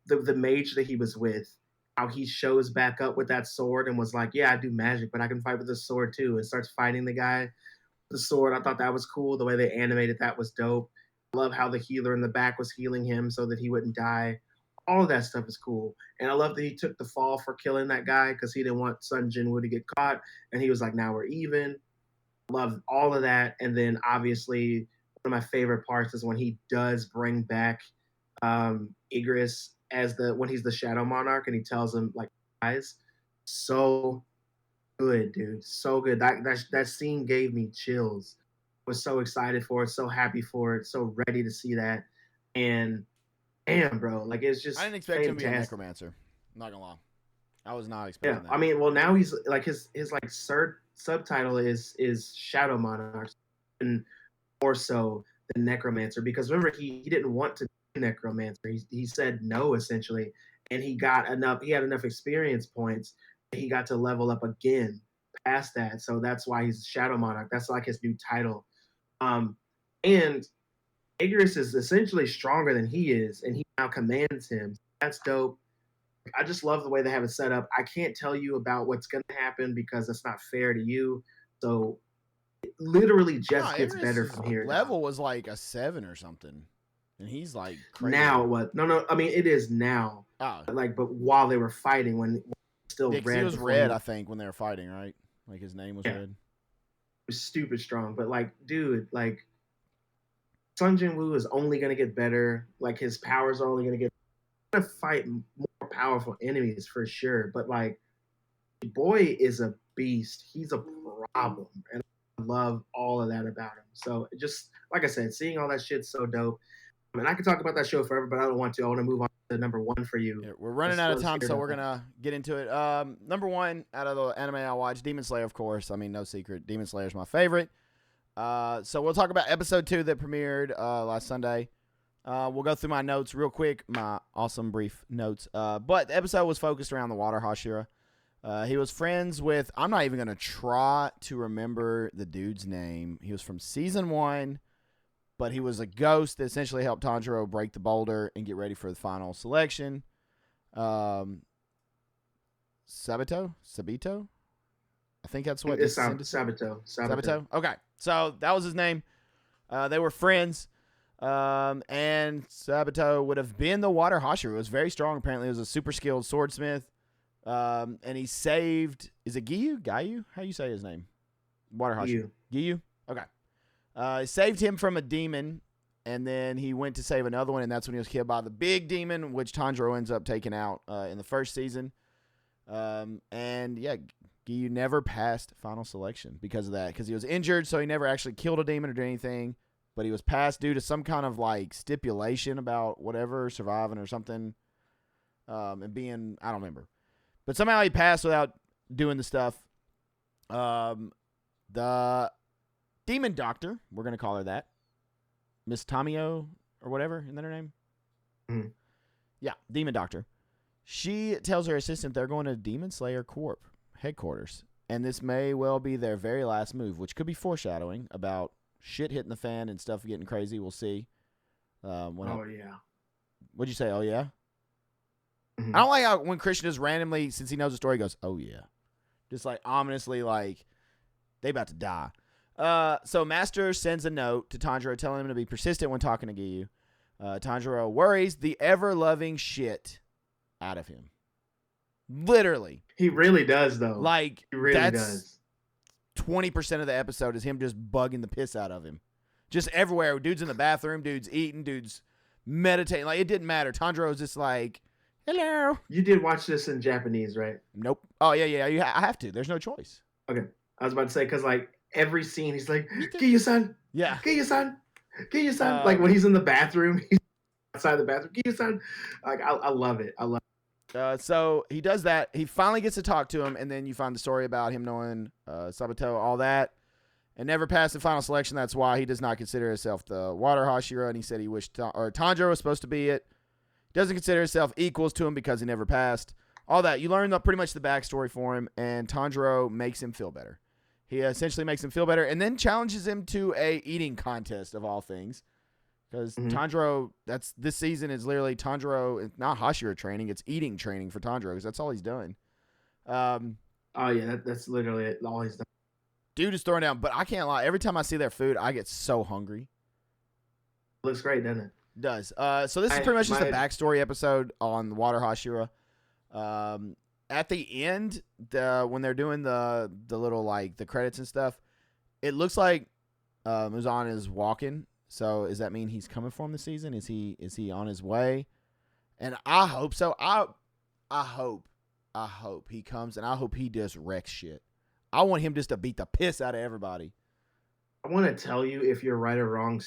the mage that he was with, how he shows back up with that sword and was like, "Yeah, I do magic, but I can fight with this sword too," and starts fighting the guy with the sword. I thought that was cool. The way they animated that was dope. I love how the healer in the back was healing him so that he wouldn't die. All of that stuff is cool. And I love that he took the fall for killing that guy because he didn't want Sun Jinwoo to get caught. And he was like, now we're even. Love all of that. And then obviously, one of my favorite parts is when he does bring back Igris as when he's the Shadow Monarch and he tells him, like, guys, so good, dude. So good. That scene gave me chills. Was so excited for it, so happy for it, so ready to see that. And damn, bro, like it's just I didn't expect him to be a fantastic. necromancer. I'm not gonna lie. I was not Yeah, expecting that. I mean, well, now he's like his like subtitle is Shadow Monarch, and more so than Necromancer because remember he didn't want to be Necromancer. He said no essentially, and he got enough. He had enough experience points. He got to level up again past that, so that's why he's Shadow Monarch. That's like his new title. And Igris is essentially stronger than he is, and he now commands him. That's dope. I just love the way they have it set up. I can't tell you about what's going to happen because that's not fair to you. So it literally No, just gets better Igris' from here now. level was like a 7 or something, and he's like crazy. Now what? No. I mean, it is now. Oh, But while they were fighting, when still yeah, because red he was before he red, was, I think, when they were fighting, right? Like his name was yeah, red. was stupid strong. But like, dude, like Sun Jin Woo is only gonna get better. Like his powers are only gonna get. Gonna fight more powerful enemies for sure. But like boy is a beast. He's a problem, and I love all of that about him. So just like I said, seeing all that shit's so dope. I mean, I could talk about that show forever, but I don't want to. I want to move on to number one for you. Yeah, we're running out of time, so we're gonna get into it. Number one out of the anime I watched, Demon Slayer, of course. I mean, no secret, Demon Slayer is my favorite. So we'll talk about episode 2 that premiered last Sunday. We'll go through my notes real quick, my awesome brief notes. But the episode was focused around the Water Hashira. He was friends with, I'm not even going to try to remember the dude's name. He was from season 1, but he was a ghost that essentially helped Tanjiro break the boulder and get ready for the final selection. Sabito? I think that's what it's Sabito. Okay, so that was his name. They were friends. And Sabito would have been the Water Hashira. He was very strong. Apparently, he was a super skilled swordsmith. And he saved. Is it Giyu? Gayu? How you say his name? Water Hashira. Giyu. Okay. He saved him from a demon, and then he went to save another one, and that's when he was killed by the big demon, which Tanjiro ends up taking out in the first season. And yeah, Giyu never passed final selection because of that, because he was injured, so he never actually killed a demon or did anything. But he was passed due to some kind of like stipulation about whatever, surviving or something, and being, I don't remember. But somehow he passed without doing the stuff. The demon doctor, we're going to call her that, Miss Tamio or whatever, isn't that her name? Mm-hmm. Yeah, demon doctor. She tells her assistant they're going to Demon Slayer Corp headquarters. And this may well be their very last move, which could be foreshadowing about shit hitting the fan and stuff getting crazy. We'll see. Yeah. What'd you say? Oh, yeah? Mm-hmm. I don't like how when Christian just randomly, since he knows the story, he goes, oh, yeah. Just like ominously, like, they about to die. So Master sends a note to Tanjiro telling him to be persistent when talking to Giyu. Tanjiro worries the ever-loving shit out of him. Literally. He really does, though. Like, he really does. 20% of the episode is him just bugging the piss out of him. Just everywhere. Dude's in the bathroom. Dude's eating. Dude's meditating. Like, it didn't matter. Tanjiro was just like, hello. You did watch this in Japanese, right? Nope. Oh, yeah. I have to. There's no choice. Okay. I was about to say, because like every scene, he's like, Giyu-san, Yeah. Giyu-san, Giyu-san. Like when he's in the bathroom, he's outside the bathroom, Giyu-san. Like, I love it. I love it. So he does that. He finally gets to talk to him, and then you find the story about him knowing Sabato, all that, and never passed the final selection. That's why he does not consider himself the Water Hashira, and he said he wished Tanjiro was supposed to be it. Doesn't consider himself equals to him because he never passed. All that. You learn pretty much the backstory for him, and Tanjiro makes him feel better. He essentially makes him feel better and then challenges him to a eating contest of all things. Because Tanjiro, this season is literally Tanjiro, not Hashira training, it's eating training for Tanjiro because that's all he's done. Oh, yeah, that's literally it, all he's done. Dude is throwing down, but I can't lie. Every time I see their food, I get so hungry. Looks great, doesn't it? It does. So this is pretty much just a backstory episode on Water Hashira. At the end, when they're doing the little like the credits and stuff, it looks like Muzan is walking. So does that mean he's coming for him this season? Is he on his way? And I hope so. I hope he comes, and I hope he just wrecks shit. I want him just to beat the piss out of everybody. I want to tell you if you're right or wrong.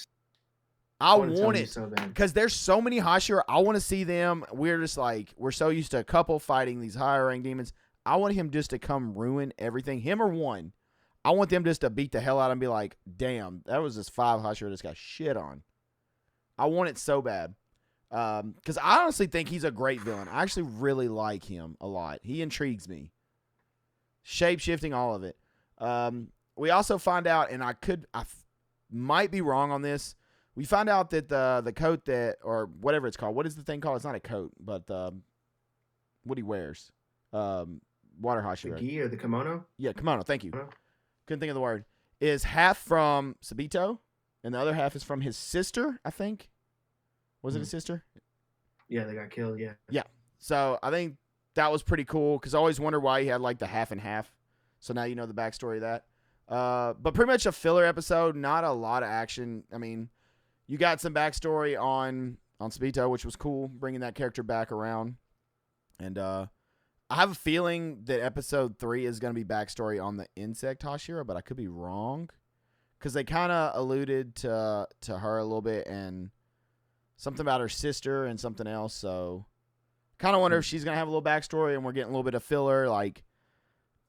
I want it because there's so many Hashira. I want to see them. We're just like, we're so used to a couple fighting these higher rank demons. I want him just to come ruin everything. Him or one. I want them just to beat the hell out of him and be like, damn, that was just 5 Hashira just got shit on. I want it so bad. Because I honestly think he's a great villain. I actually really like him a lot. He intrigues me. Shape-shifting, all of it. We also find out, and I might be wrong on this, we find out that the coat that, or whatever it's called, what is the thing called? It's not a coat, but what he wears. Water Hashira. The gi or the kimono? Yeah, kimono. Thank you. Couldn't think of the word. Is half from Sabito, and the other half is from his sister, I think. Was it his sister? Yeah, they got killed, yeah. Yeah. So I think that was pretty cool, because I always wondered why he had like the half and half. So now you know the backstory of that. But pretty much a filler episode, not a lot of action. I mean, you got some backstory on Sabito, which was cool, bringing that character back around. And I have a feeling that episode 3 is going to be backstory on the insect Hashira, but I could be wrong. Because they kind of alluded to her a little bit and something about her sister and something else. So kind of wonder if she's going to have a little backstory and we're getting a little bit of filler, like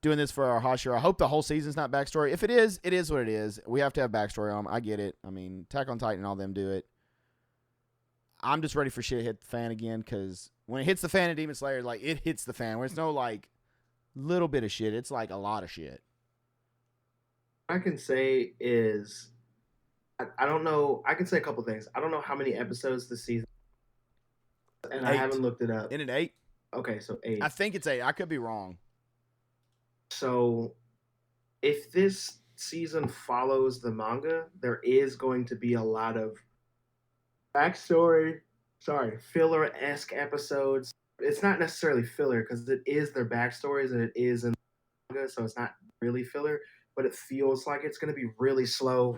doing this for our Hashira. I hope the whole season's not backstory. If it is what it is. We have to have backstory on them. I get it. I mean, Attack on Titan and all them do it. I'm just ready for shit to hit the fan again, because when it hits the fan in Demon Slayer, like, it hits the fan. Where it's no, like, little bit of shit. It's, like, a lot of shit. I can say is, I don't know. I can say a couple things. I don't know how many episodes this season, and 8. I haven't looked it up. Isn't it 8? Okay, so 8. I think it's 8. I could be wrong. So, if this season follows the manga, there is going to be a lot of filler-esque episodes. It's not necessarily filler because it is their backstories and it is in the manga, so it's not really filler, but it feels like it's going to be really slow.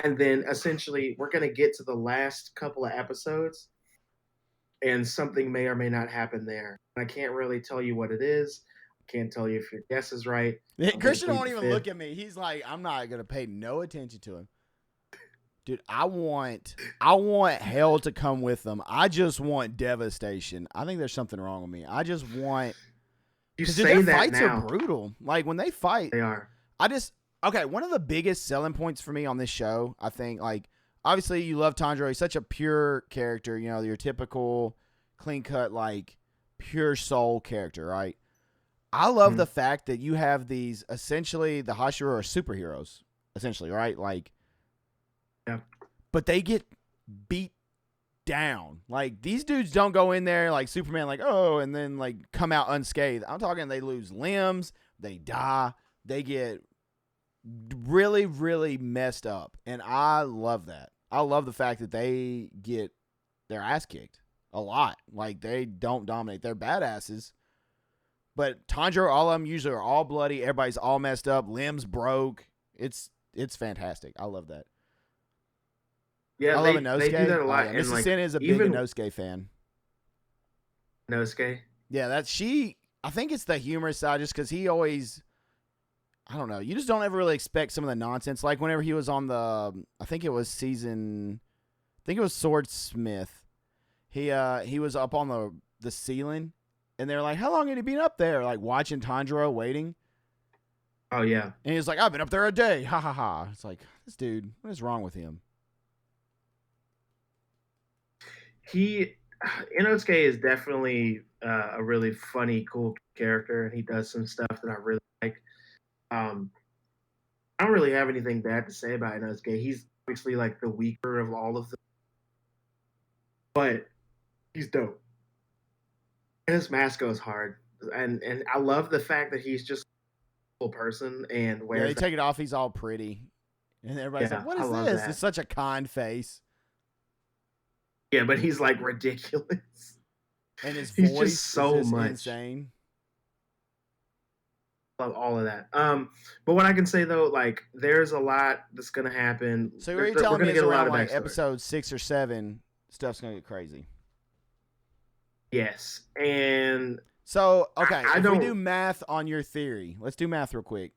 And then essentially we're going to get to the last couple of episodes and something may or may not happen there. I can't really tell you what it is. Can't tell you if your guess is right. Christian won't even look at me. He's like, I'm not gonna pay no attention to him. Dude, I want hell to come with them. I just want devastation. I think there's something wrong with me. I just want. You say their fights that now. are brutal. Like when they fight, they are. Okay. One of the biggest selling points for me on this show, I think, like obviously you love Tanjiro. He's such a pure character. You know, your typical clean cut, like pure soul character, right? I love the fact that you have these, essentially, the Hashira are superheroes, essentially, right? Like, yeah. But they get beat down. Like, these dudes don't go in there like Superman, like, oh, and then, like, come out unscathed. I'm talking they lose limbs, they die, they get really, really messed up. And I love that. I love the fact that they get their ass kicked a lot. Like, they don't dominate. They're badasses. But Tanjiro, all of them usually are all bloody. Everybody's all messed up. Limbs broke. It's fantastic. I love that. Yeah, I love they do that Inosuke. a Oh lot, yeah, and Mrs. like Sin is a big even Inosuke fan. Inosuke. Yeah, that's she. I think it's the humorous side, just because he always. I don't know. You just don't ever really expect some of the nonsense. Like whenever he was on the, I think it was season, I think it was Swordsmith. He was up on the ceiling, and they're like, "How long had he been up there?" Like watching Tanjiro waiting, Oh yeah, and he's like, "I've been up there a day." Ha ha ha. It's like this dude. What is wrong with him? he Inosuke is definitely a really funny, cool character, and he does some stuff that I really like. Um, I don't really have anything bad to say about Inosuke. He's obviously like the weaker of all of them, but he's dope. And his mask goes hard, and I love the fact that he's just a cool person and Yeah, they wears that. take it off. He's all pretty, and everybody's like, Yeah, "What I is love this?" that. It's such a kind face, Yeah, but he's like ridiculous. and his He's just voice is so just much. insane. Love all of that. But what I can say though, like, there's a lot that's gonna happen. So what you're We're telling me gonna is get a lot around of like backstory. episode 6 or 7, stuff's gonna get crazy. Yes, and So okay, I if we do don't. math on your theory, let's do math real quick.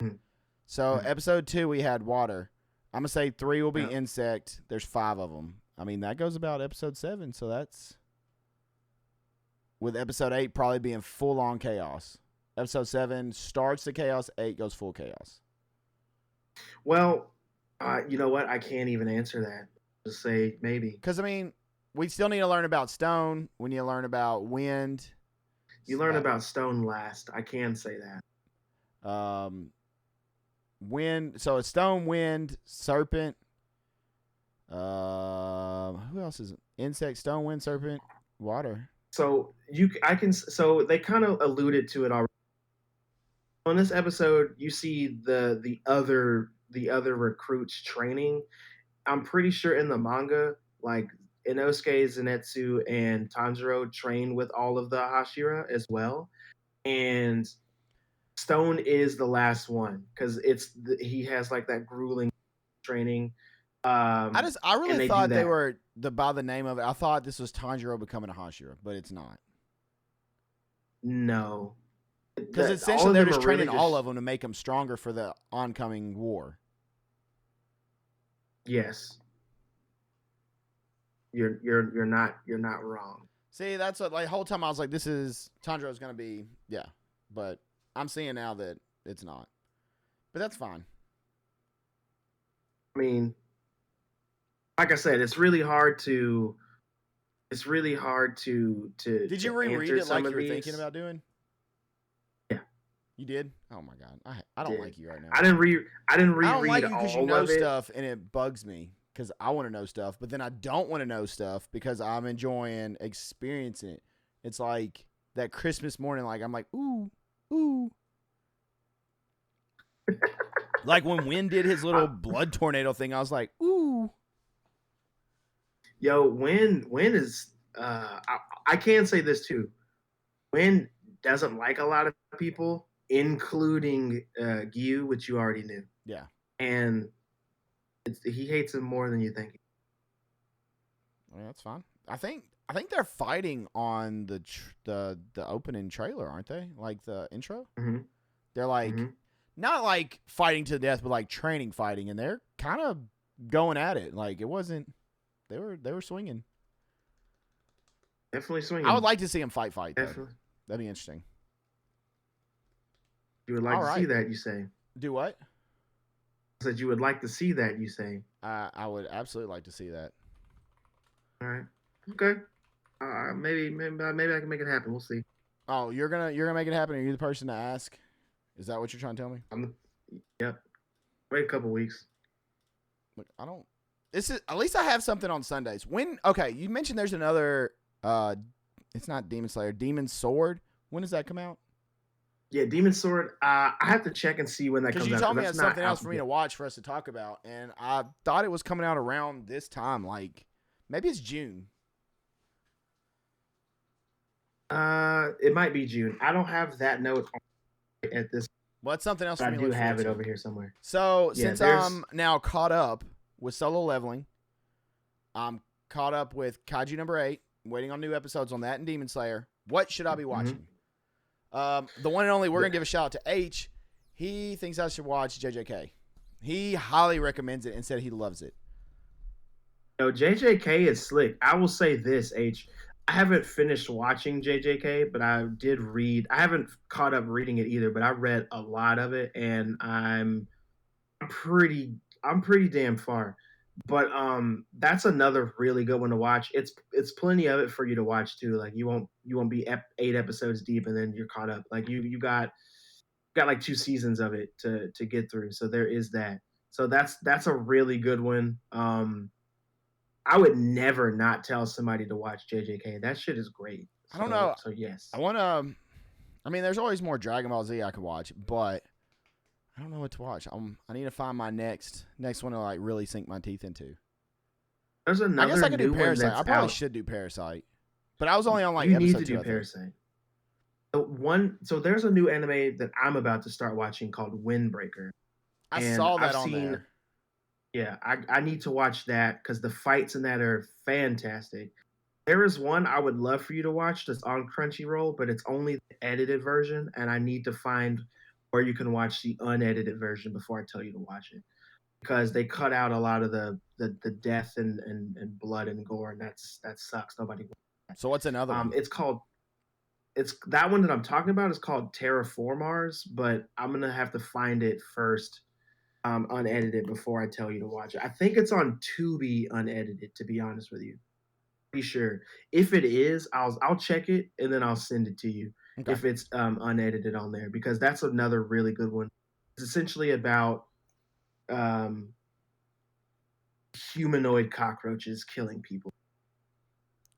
So Mm, episode 2 we had water. I'm gonna say 3 will be yeah. insect. There's 5 of them. I mean that goes about episode 7. So that's with episode 8 probably being full on chaos. Episode 7 starts the chaos. 8 goes full chaos. Well, you know what? I can't even answer that. Just say maybe. Because I mean, we still need to learn about stone. We need to learn about wind. You learn about stone last. I can say that. Wind. So it's stone, wind, serpent. Who else is it? Insect, stone, wind, serpent, water. So I can. So they kind of alluded to it already. On this episode, you see the other recruits training. I'm pretty sure in the manga, like Inosuke, Zenitsu, and Tanjiro train with all of the Hashira as well. And Stone is the last one because he has like that grueling training. I And really they do thought they that. were by the name of it. I thought this was Tanjiro becoming a Hashira, but it's not. No, Because that all essentially of they're them just are training really all just of them to make them stronger for the oncoming war. yes. You're not wrong. See, that's what like whole time I was like, this is Tanjiro's gonna be but I'm seeing now that it's not. But that's fine. I mean, like I said, it's really hard to Did you to reread answer it some like of you were thinking these. about doing? Yeah, You did? Oh my god, I don't did. like you right now. I didn't I don't reread like you because you all know of it. stuff and it bugs me because I want to know stuff, but then I don't want to know stuff because I'm enjoying experiencing it. It's like that Christmas morning, like I'm like ooh, ooh. Like when Wynn did his little blood tornado thing, I was like ooh. Yo, Win is I can say this too. Win doesn't like a lot of people, including Gyu, which you already knew, Yeah. and he hates him more than you think. Yeah, that's fine. I think they're fighting on the opening trailer, aren't they? Like the intro. Mm-hmm. They're like Mm-hmm. not like fighting to the death, but like training fighting, and they're kind of going at it. Like it wasn't. They were swinging. Definitely swinging. I would like to see him fight. Though. Definitely. That'd be interesting. You would like All to right. see that, you say? Do what? I said you would like to see that, you say? I would absolutely like to see that. All right. Okay. Maybe I can make it happen. We'll see. Oh, you're gonna make it happen. Are you the person to ask? Is that what you're trying to tell me? Yep. Wait a couple weeks. Look, I don't. This is at least I have something on Sundays. When okay, you mentioned there's another. It's not Demon Slayer, Demon Sword. When does that come out? Yeah, Demon Sword. I have to check and see when that comes out. Because you told me that's that's not something out else for me to watch for us to talk about, and I thought it was coming out around this time. Like maybe it's June. It might be June. I don't have that note at this. Well, it's something else But for I me to do look have forward it to. over here somewhere. So Yeah, since I'm now caught up with Solo Leveling, I'm caught up with Kaiju number 8. Waiting on new episodes on that and Demon Slayer. What should I be watching? The one and only, we're going to give a shout out to H. He thinks I should watch JJK. He highly recommends it and said he loves it. JJK is slick. I will say this, H. I haven't finished watching JJK, but I did read. I haven't caught up reading it either, but I read a lot of it, and I'm pretty damn far. But that's another really good one to watch. It's plenty of it for you to watch too. Like you won't be 8 episodes deep and then you're caught up. Like you got like 2 seasons of it to get through. So there is that. So that's a really good one. I would never not tell somebody to watch JJK. That shit is great. I don't know. So yes. I want to. I mean, there's always more Dragon Ball Z I could watch, but I don't know what to watch. I need to find my next one to like really sink my teeth into. There's another. I guess I could do new Parasite. one I probably out. should do Parasite, but I was only on like You episode need to 2, do Parasite. So there's a new anime that I'm about to start watching called Windbreaker. I saw that on there. Yeah, I need to watch that because the fights in that are fantastic. There is one I would love for you to watch that's on Crunchyroll, but it's only the edited version, and I need to find where you can watch the unedited version before I tell you to watch it. Because they cut out a lot of the death and blood and gore, and that sucks. Nobody wants that. So what's another one? It's that one that I'm talking about is called Terraformars, but I'm gonna have to find it first. Unedited before I tell you to watch it. I think it's on Tubi unedited, to be honest with you. Pretty sure. If it is, I'll check it and then I'll send it to you. Okay. If it's unedited on there, because that's another really good one. It's essentially about humanoid cockroaches killing people.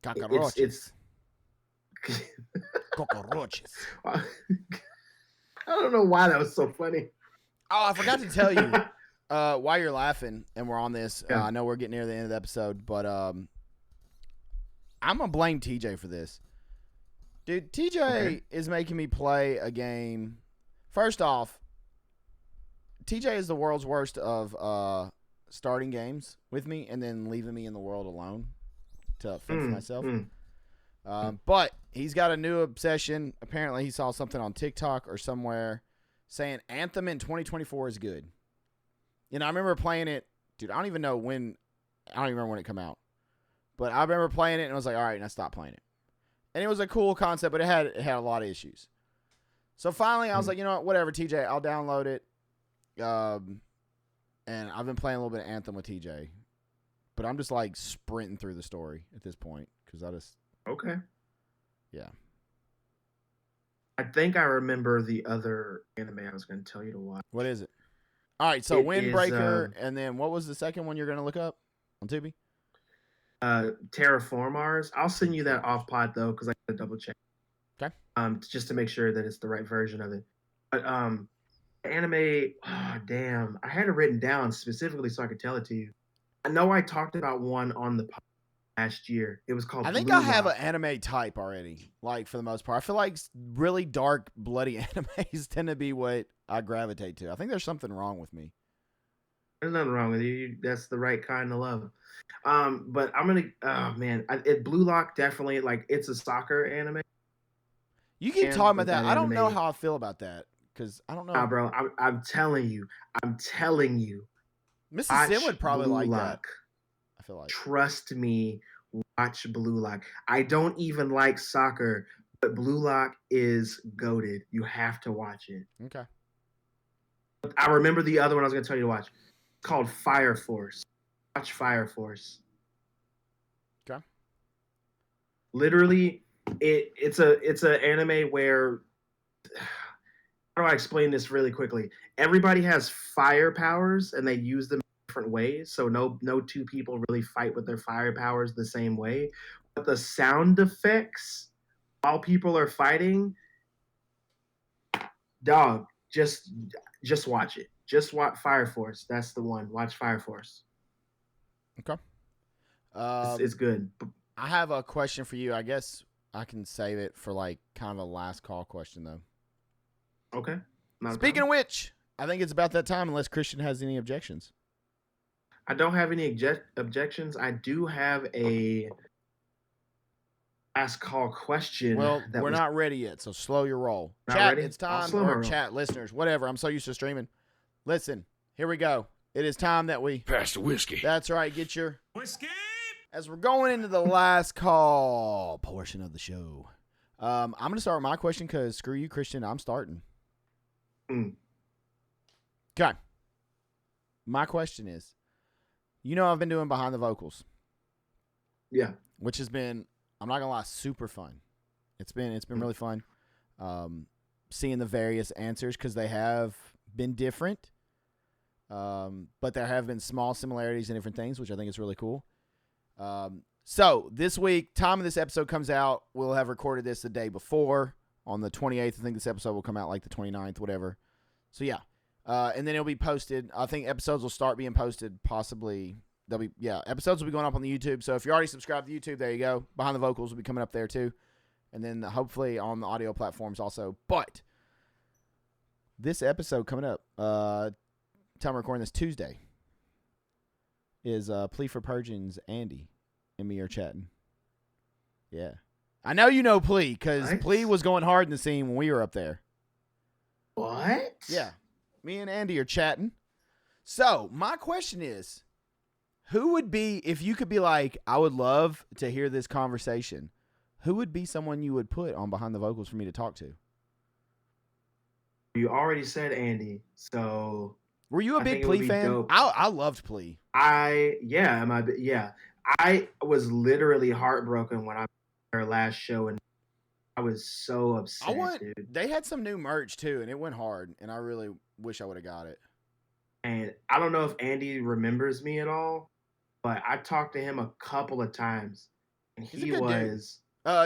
Cockroaches. Cockroaches. I don't know why that was so funny. Oh, I forgot to tell you while you're laughing and we're on this. I know we're getting near the end of the episode, but I'm going to blame TJ for this. Dude, TJ is making me play a game. First off, TJ is the world's worst of starting games with me and then leaving me in the world alone to fend for myself. But he's got a new obsession. Apparently, he saw something on TikTok or somewhere saying Anthem in 2024 is good. You know, I remember playing it. Dude, I don't even remember when it came out. But I remember playing it and I was like, all right, and I stopped playing it. And it was a cool concept, but it had a lot of issues. So finally, I was like, you know what, whatever, TJ, I'll download it. And I've been playing a little bit of Anthem with TJ. But I'm just like sprinting through the story at this point. Because I just... Okay. Yeah. I think I remember the other anime I was going to tell you to watch. What is it? All right, so Windbreaker, and then what was the second one you're going to look up on Tubi? Terraformars. I'll send you that off pod though, because I got to double check. Okay. Just to make sure that it's the right version of it. But anime. Oh, damn, I had it written down specifically so I could tell it to you. I know I talked about one on the pod last year. It was called. I think I have an anime type already. Like for the most part, I feel like really dark, bloody animes tend to be what I gravitate to. I think there's something wrong with me. There's nothing wrong with you. That's the right kind of love. But I'm gonna. Oh man, Blue Lock definitely like it's a soccer anime. You keep talking about that. I don't know how I feel about that because I don't know. Nah, bro, I'm telling you. Mrs. Sim would probably Blue like Lock. that. I feel like. Trust me, watch Blue Lock. I don't even like soccer, but Blue Lock is goated. You have to watch it. Okay. I remember the other one I was going to tell you to watch. It's called Fire Force. Watch Fire Force. Okay. Literally, it's an anime where how do I explain this really quickly? Everybody has fire powers and they use them different ways, so no two people really fight with their fire powers the same way, but the sound effects while people are fighting, dog, just watch it. Just watch Fire Force. That's the one. Watch Fire Force. Okay. It's good. I have a question for you. I guess I can save it for like kind of a last call question though. Okay. Speaking of which, I think it's about that time unless Christian has any objections. I don't have any objections. I do have a last call question Well, that we're was not ready yet, so slow your roll. not Chat, ready. it's I'll time, slow my or roll. chat listeners, whatever. I'm so used to streaming. Listen, here we go. It is time that we pass the whiskey. That's right. Get your Whiskey. as we're going into the last call portion of the show. I'm gonna start with my question because screw you, Christian. I'm starting. Okay. My question is, I've been doing behind the vocals. Yeah. Which has been, I'm not gonna lie, super fun. It's been really fun. Seeing the various answers because they have been different. But there have been small similarities in different things, which I think is really cool. So this week, time of this episode comes out, we'll have recorded this the day before on the 28th. I think this episode will come out like the 29th, whatever. So yeah. And then it'll be posted. I think episodes will start being posted possibly. Episodes will be going up on the YouTube. So if you're already subscribed to YouTube, there you go. Behind the vocals will be coming up there too. And then hopefully on the audio platforms also. But this episode coming up, time I'm recording this Tuesday, is Plea for Purgeon's Andy and me are chatting. Yeah. I know you know Plea because Nice. Plea was going hard in the scene when we were up there. What? Yeah. Me and Andy are chatting. So my question is, who would be, if you could be like, I would love to hear this conversation, who would be someone you would put on behind the vocals for me to talk to? You already said Andy, so Were you a I big think it would Plea be fan? dope. I loved Plea. I was literally heartbroken when I their last show, and I was so upset, dude. They had some new merch too, and it went hard, and I really wish I would have got it. And I don't know if Andy remembers me at all, but I talked to him a couple of times, and He's a he good dude. was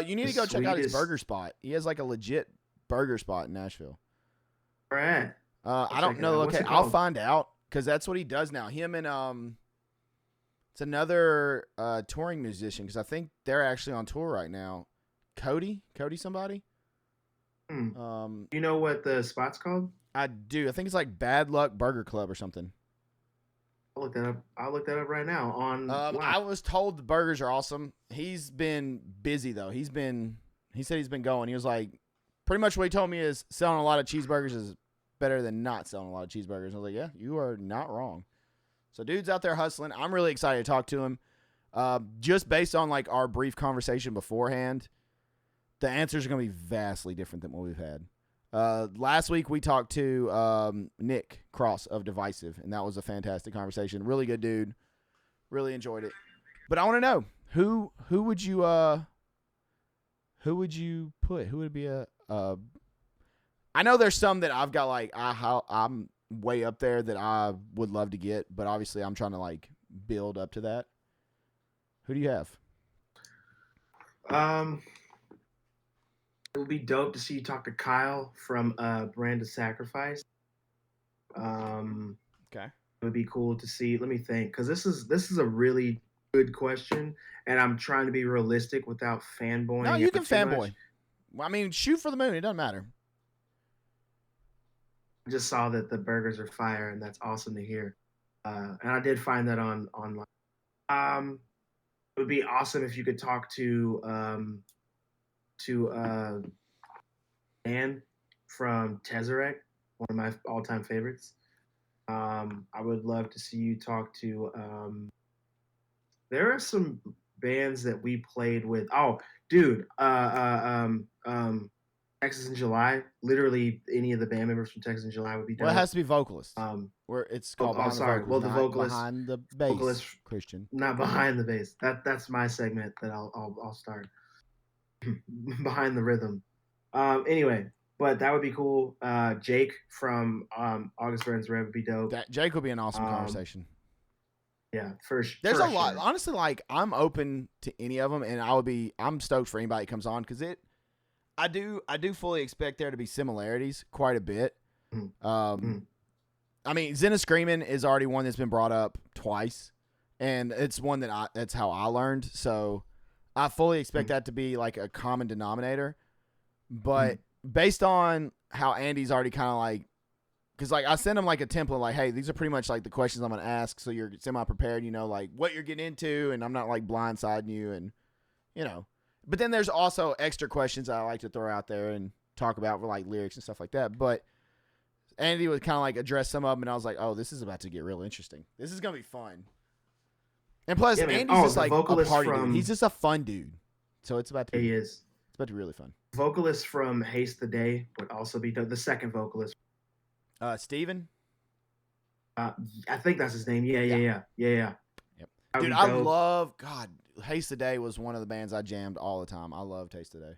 You need to go check out his sweetest- burger spot. He has like a legit burger spot in Nashville. where at. I don't check it know. out. What's Okay, it I'll called? find out because that's what he does now. Him and it's another touring musician because I think they're actually on tour right now. Cody somebody. You know what the spot's called? I do. I think it's like Bad Luck Burger Club or something. I'll look that up. I'll look that up right now on. I was told the burgers are awesome. He's been busy though. He said he's been going. He was like, pretty much what he told me is selling a lot of cheeseburgers is better than not selling a lot of cheeseburgers. I was like, yeah, you are not wrong. So dude's out there hustling. I'm really excited to talk to him. Just based on like our brief conversation beforehand, the answers are going to be vastly different than what we've had. Last week we talked to Nick Cross of Divisive, and that was a fantastic conversation. Really good dude. Really enjoyed it. But I want to know who would you put? Who would be a I know there's some that I've got like I'm way up there that I would love to get, but obviously I'm trying to like build up to that. Who do you have? It would be dope to see you talk to Kyle from Brand of Sacrifice. Okay. It would be cool to see. Let me think, because this is a really good question, and I'm trying to be realistic without fanboying. No, you can too fanboy. much. Well, I mean, shoot for the moon. It doesn't matter. I just saw that the burgers are fire, and that's awesome to hear. And I did find that online. It would be awesome if you could talk to Dan from Tesseract, one of my all-time favorites. I would love to see you talk to. There are some bands that we played with. Oh, dude, Texas in July. Literally, any of the band members from Texas in July would be dope. Well, it has to be vocalists. Where it's called behind sorry. the vocals, Well, the not vocalist, behind the bass. vocalist, Christian, not behind the bass. That's my segment that I'll start. Behind the rhythm. Anyway, but that would be cool. Jake from August Burns Red would be dope. Jake would be an awesome conversation. Yeah, for sure. There's a lot. Honestly, like I'm open to any of them, and I'm stoked for anybody that comes on because I do fully expect there to be similarities quite a bit. I mean, Zenna Screamin' is already one that's been brought up twice, and it's one that's how I learned. So I fully expect that to be like a common denominator. But based on how Andy's already kind of like because like I sent him like a template, like, hey, these are pretty much like the questions I'm gonna ask, so you're semi prepared, like what you're getting into, and I'm not like blindsiding you, and you know. But then there's also extra questions I like to throw out there and talk about for like lyrics and stuff like that. But Andy would kind of like address some of them, and I was like, oh, this is about to get real interesting. This is gonna be fun. And plus, Yeah, man. Andy's just like a vocalist party dude. from He's just a fun dude. So it's about to he be is it's about to be really fun. vocalist from Haste the Day would also be the second vocalist. Steven? I think that's his name. Yeah. Yep. That would Dude, be I dope. love Haste the Day was one of the bands I jammed all the time. I loved Haste the Day.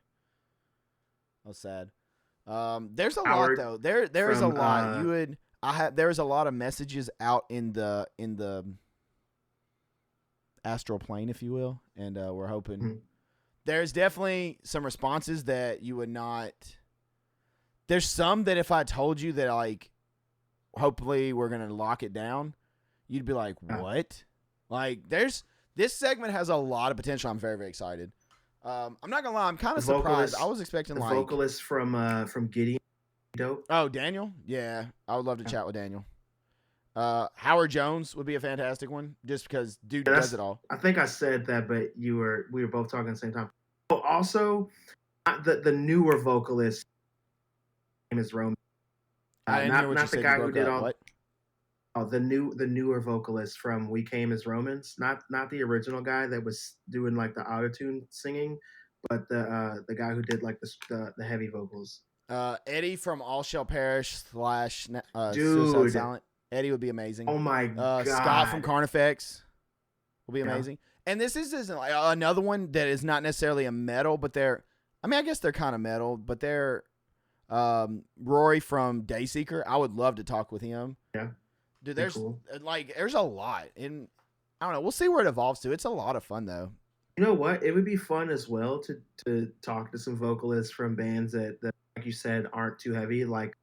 I was sad. There's a Howard lot though. There is a from, lot. There's a lot of messages out in the astral plane, if you will, and we're hoping Mhm. there's definitely some responses that you would not. There's some that if I told you that like, hopefully we're gonna lock it down, you'd be like, what? Like this segment has a lot of potential. I'm very, very excited. I'm not gonna lie, I'm kind of surprised. I was expecting the like vocalist from Gideon. Dope. Oh, Daniel? Yeah, I would love to chat with Daniel. Howard Jones would be a fantastic one, just because dude does it all. I think I said that, but we were both talking at the same time. Oh, also, the newer vocalist name is Roman. I didn't hear what you not the said. guy You who broke did up. all. What? Oh, the newer vocalist from We Came as Romans, not the original guy that was doing like the autotune singing, but the guy who did like the heavy vocals. Eddie from All Shall Perish / Suicide Dude. Silent. Eddie would be amazing. Oh my god. Scott from Carnifex will be Yeah. amazing. And this isn't like another one that is not necessarily a metal, but I guess they're kind of metal, but they're Rory from Dayseeker. I would love to talk with him. Yeah. Dude, Be there's cool. there's a lot, and I don't know. We'll see where it evolves to. It's a lot of fun though. You know what? It would be fun as well to talk to some vocalists from bands that like you said aren't too heavy. Like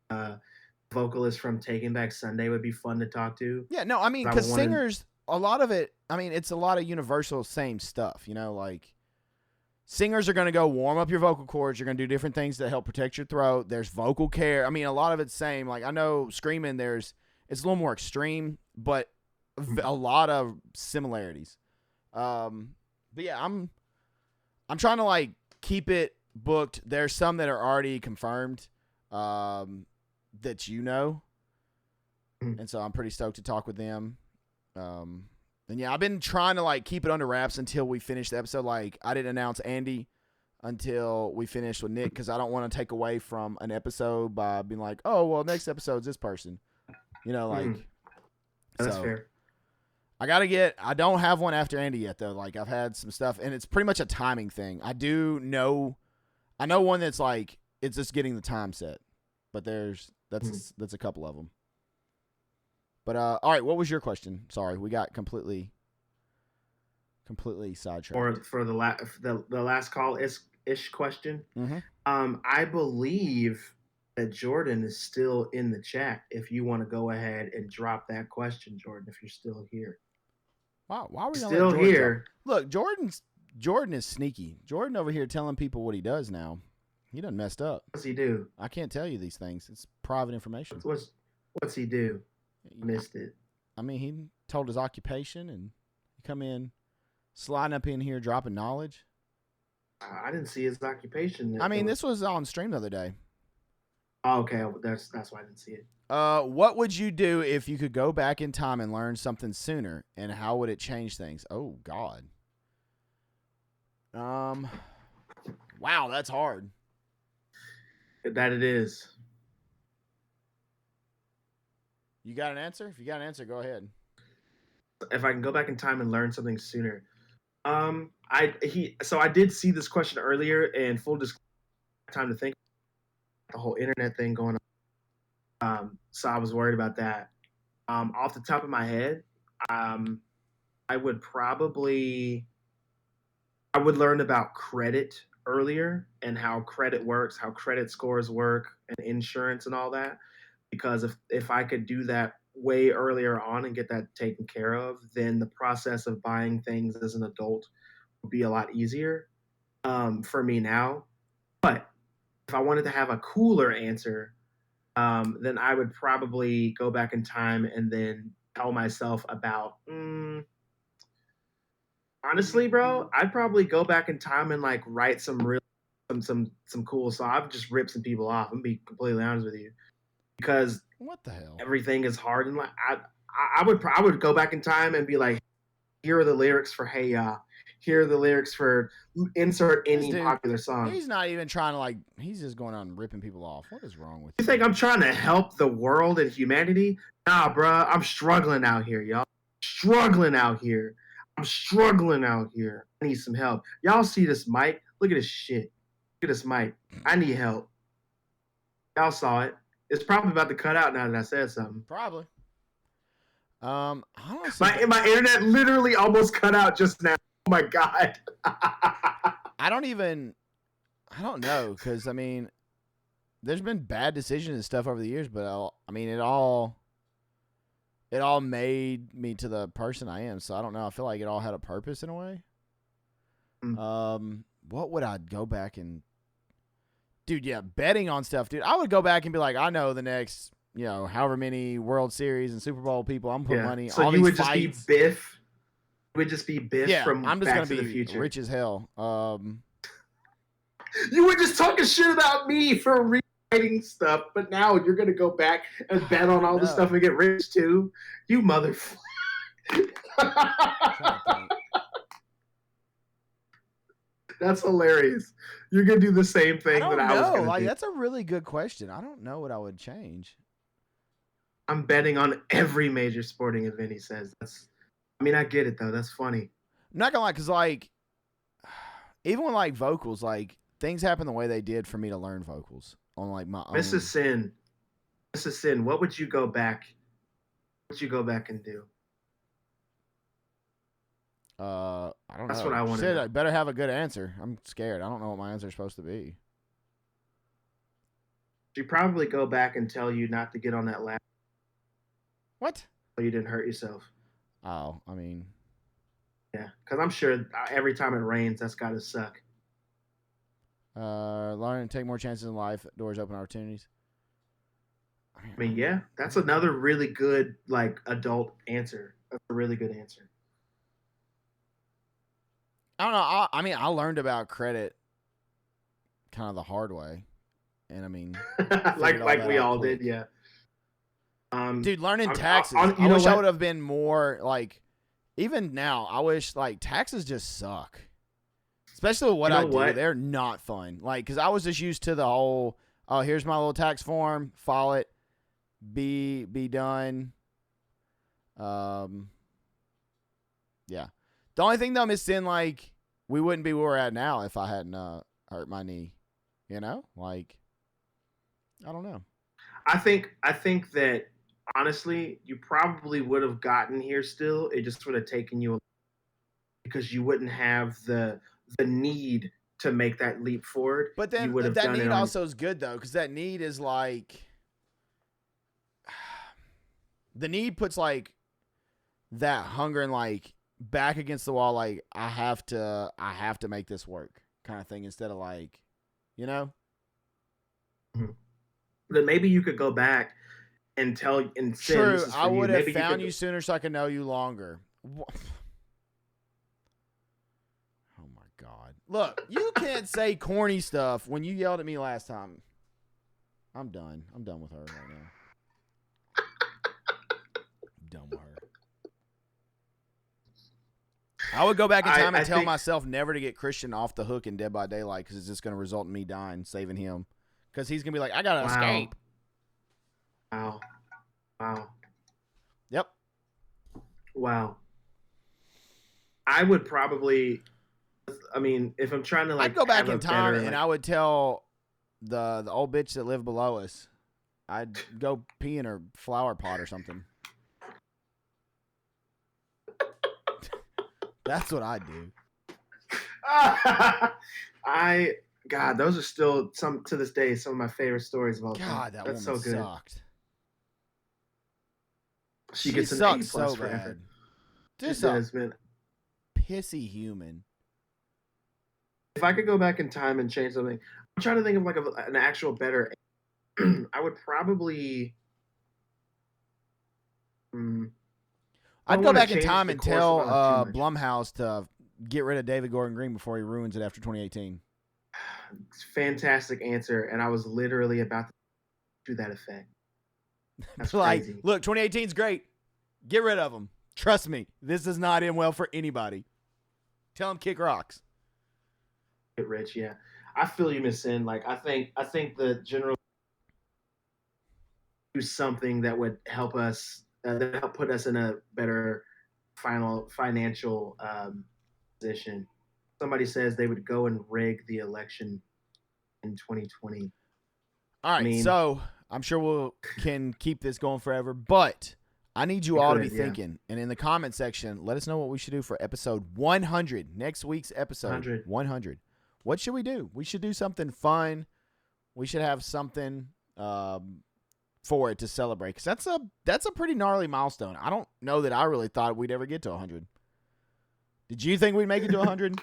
vocalists from Taking Back Sunday would be fun to talk to. Yeah, no, I mean, because singers, a lot of it. I mean, it's a lot of universal same stuff. Like singers are going to go warm up your vocal cords. You're going to do different things to help protect your throat. There's vocal care. I mean, a lot of it's same. Like I know screaming, it's a little more extreme, but a lot of similarities. But yeah, I'm trying to like keep it booked. There's some that are already confirmed that and so I'm pretty stoked to talk with them. And yeah, I've been trying to like keep it under wraps until we finish the episode. Like I didn't announce Andy until we finished with Nick because I don't want to take away from an episode by being like, oh well, next episode's this person. That's fair. I don't have one after Andy yet though. Like I've had some stuff and it's pretty much a timing thing. I know one that's like, it's just getting the time set, but that's a couple of them. But all right, what was your question? Sorry, we got completely sidetracked. For the last call ish question. Mm-hmm. I believe that Jordan is still in the chat. If you want to go ahead and drop that question, Jordan, if you're still here. Wow, why are we still here? Look, Jordan is sneaky. Jordan over here telling people what he does now. He done messed up. What's he do? I can't tell you these things. It's private information. What's he do? Missed it. I mean, he told his occupation and he come in, sliding up in here, dropping knowledge. I didn't see his occupation. I mean, this was on stream the other day. Oh, okay, that's why I didn't see it. What would you do if you could go back in time and learn something sooner, and how would it change things? Oh God. Wow, that's hard. That it is. You got an answer? If you got an answer, go ahead. If I can go back in time and learn something sooner. I did see this question earlier, and full disclosure, time to think, the whole internet thing going on. So I was worried about that. Off the top of my head, I would learn about credit earlier and how credit works, how credit scores work, and insurance and all that. Because if I could do that way earlier on and get that taken care of, then the process of buying things as an adult would be a lot easier for me now. But if I wanted to have a cooler answer, then I would probably go back in time and then tell myself about. Honestly, bro, I'd probably go back in time and like write some real, some cool songs. I would just rip some people off. I'm gonna be completely honest with you because What the hell? everything is hard and like I would go back in time and be like, here are the lyrics for Hey Ya. Here are the lyrics for insert any popular song. He's not even trying to like. He's just going on and ripping people off. What is wrong with you? You think I'm trying to help the world and humanity? Nah, bruh. I'm struggling out here, y'all. Struggling out here. I'm struggling out here. I need some help. Y'all see this mic? Look at this shit. Look at this mic. I need help. Y'all saw it. It's probably about to cut out now that I said something. Probably. Honestly, my internet literally almost cut out just now. Oh my god. I don't know, because I mean, there's been bad decisions and stuff over the years, but it all made me to the person I am. So I don't know. I feel like it all had a purpose in a way. What would I go back and, dude? Yeah, betting on stuff, dude. I would go back and be like, I know the next, however many World Series and Super Bowl people, I'm putting money. So all you these would fights. just be Biff. You would just be Biff from I'm just Back gonna to be the Future. rich as hell. You were just talking shit about me for rewriting stuff, but now you're gonna go back and bet on all the stuff and get rich too. You motherfucker. That's hilarious. You're gonna do the same thing that I was gonna do. That's a really good question. I don't know what I would change. I'm betting on every major sporting event he says. I get it though. That's funny. I'm not gonna lie, because like, even when like vocals, like things happen the way they did for me to learn vocals on like my own. Mrs. Sin, what would you go back? What would you go back and do? I don't know. That's what I want to know. I better have a good answer. I'm scared. I don't know what my answer is supposed to be. She'd probably go back and tell you not to get on that ladder. What? So you didn't hurt yourself. Oh, I mean. Yeah, because I'm sure every time it rains, that's got to suck. Learn to take more chances in life. Doors open opportunities. Yeah, that's another really good like adult answer. That's a really good answer. I don't know. I learned about credit kind of the hard way, and I mean, like we all did, yeah. Dude, learning taxes. I wish I would have been more like. Even now, I wish like taxes just suck. Especially with what I do, they're not fun. Like, because I was just used to the whole, oh, here's my little tax form, file it, be done. Yeah. The only thing though, Miss Sin, like, we wouldn't be where we're at now if I hadn't hurt my knee. Like, I don't know. I think that honestly, you probably would have gotten here still. It just would have taken you because you wouldn't have the need to make that leap forward. But then that need also is good though, because that need is like the need puts like that hunger and like back against the wall, like I have to make this work kind of thing, instead of like, Then maybe you could go back and tell and say, true, I would have found you sooner so I could know you longer. God. Look, you can't say corny stuff when you yelled at me last time. I'm done. I'm done with her right now. I'm done with her. I would go back in time and tell myself never to get Christian off the hook in Dead by Daylight, because it's just going to result in me dying, saving him. Because he's going to be like, I got to escape. Wow. Yep. Wow. I would probably... if I'm trying to like, I'd go back in time and I would tell the old bitch that lived below us, I'd go pee in her flower pot or something. That's what I'd do. God, those are still to this day some of my favorite stories of all time. God, that's so good. Sucked. She gets an A+ so for bad. effort. Just a pissy human. If I could go back in time and change something, I'm trying to think of like an actual better. I would probably. Mm, I I'd don't go want to back in change time the and course of tell my life too much. Blumhouse to get rid of David Gordon Green before he ruins it after 2018. Fantastic answer, and I was literally about to do that effect. That's Like, crazy. look, 2018 is great. Get rid of him. Trust me, this does not end well for anybody. Tell him kick rocks. Get rich, yeah. I feel you, Miss Sin. Like I think the general do something that would help us that help put us in a better final financial position. Somebody says they would go and rig the election in 2020. All I right, mean, so I'm sure we can keep this going forever, but I need you we all to be could, yeah. thinking. And in the comment section, let us know what we should do for episode 100, next week's episode 100. 100. What should we do? We should do something fun. We should have something for it to celebrate, because that's a pretty gnarly milestone. I don't know that I really thought we'd ever get to 100. Did you think we'd make it to 100?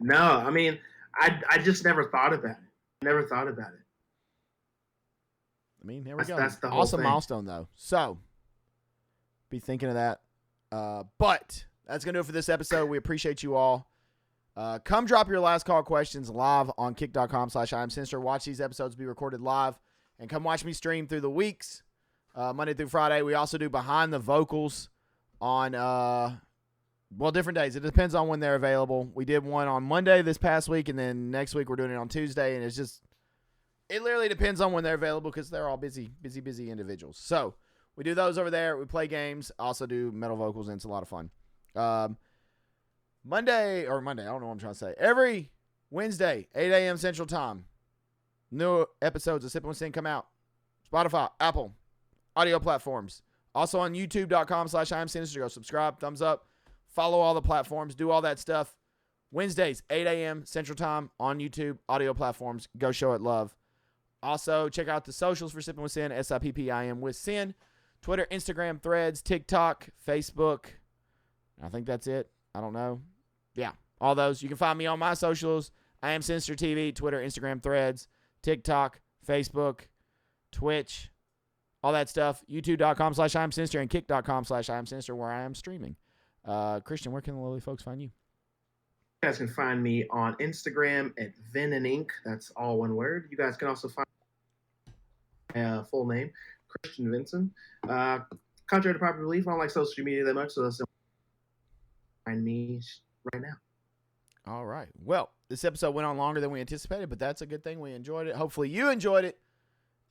No, I mean, I just never thought about it. Never thought about it. I mean, here we go. That's the whole Awesome thing. milestone, though. So, be thinking of that. But that's going to do it for this episode. We appreciate you all. Come drop your last call questions live on kick.com/IamSinister. Watch these episodes be recorded live. And come watch me stream through the weeks, Monday through Friday. We also do Behind the Vocals on, different days. It depends on when they're available. We did one on Monday this past week, and then next week we're doing it on Tuesday. And it literally depends on when they're available, because they're all busy individuals. So we do those over there. We play games, also do metal vocals, and it's a lot of fun. Monday, I don't know what I'm trying to say. Every Wednesday, 8 a.m. Central Time, new episodes of Sippin With Sin come out. Spotify, Apple, audio platforms. Also on youtube.com/IamSinister. Go subscribe, thumbs up, follow all the platforms, do all that stuff. Wednesdays, 8 a.m. Central Time on YouTube, audio platforms. Go show it love. Also, check out the socials for Sippin With Sin, SIPPIM with Sin. Twitter, Instagram, Threads, TikTok, Facebook. I think that's it. I don't know. Yeah, all those. You can find me on my socials. IamSinister TV, Twitter, Instagram, Threads, TikTok, Facebook, Twitch, all that stuff. YouTube.com/IamSinister and Kick.com/IamSinister, where I am streaming. Christian, where can the lovely folks find you? You guys can find me on Instagram at Vin and Ink. That's all one word. You guys can also find my full name, Christian Vincent. Contrary to popular belief, I don't like social media that much, so that's find me right now. All right. Well, this episode went on longer than we anticipated, but that's a good thing. We enjoyed it. Hopefully you enjoyed it.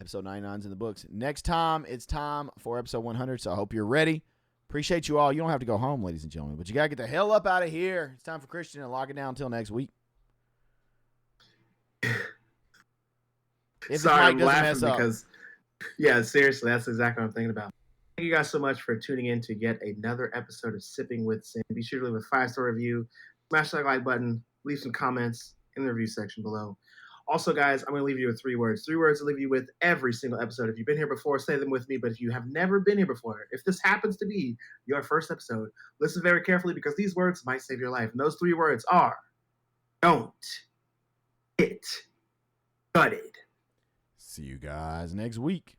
Episode 99 is in the books. Next time, it's time for episode 100, so I hope you're ready. Appreciate you all. You don't have to go home, ladies and gentlemen, but you got to get the hell up out of here. It's time for Christian to lock it down until next week. If Sorry, Mike I'm doesn't laughing mess up. because, yeah, seriously, that's exactly what I'm thinking about. Thank you guys so much for tuning in to yet another episode of Sipping with Sin. Be sure to leave a 5-star review, smash that like button, leave some comments in the review section below. Also, guys, I'm going to leave you with 3 words. 3 words to leave you with every single episode. If you've been here before, say them with me. But if you have never been here before, if this happens to be your first episode, listen very carefully, because these words might save your life. And those 3 words are: don't get gutted. See you guys next week.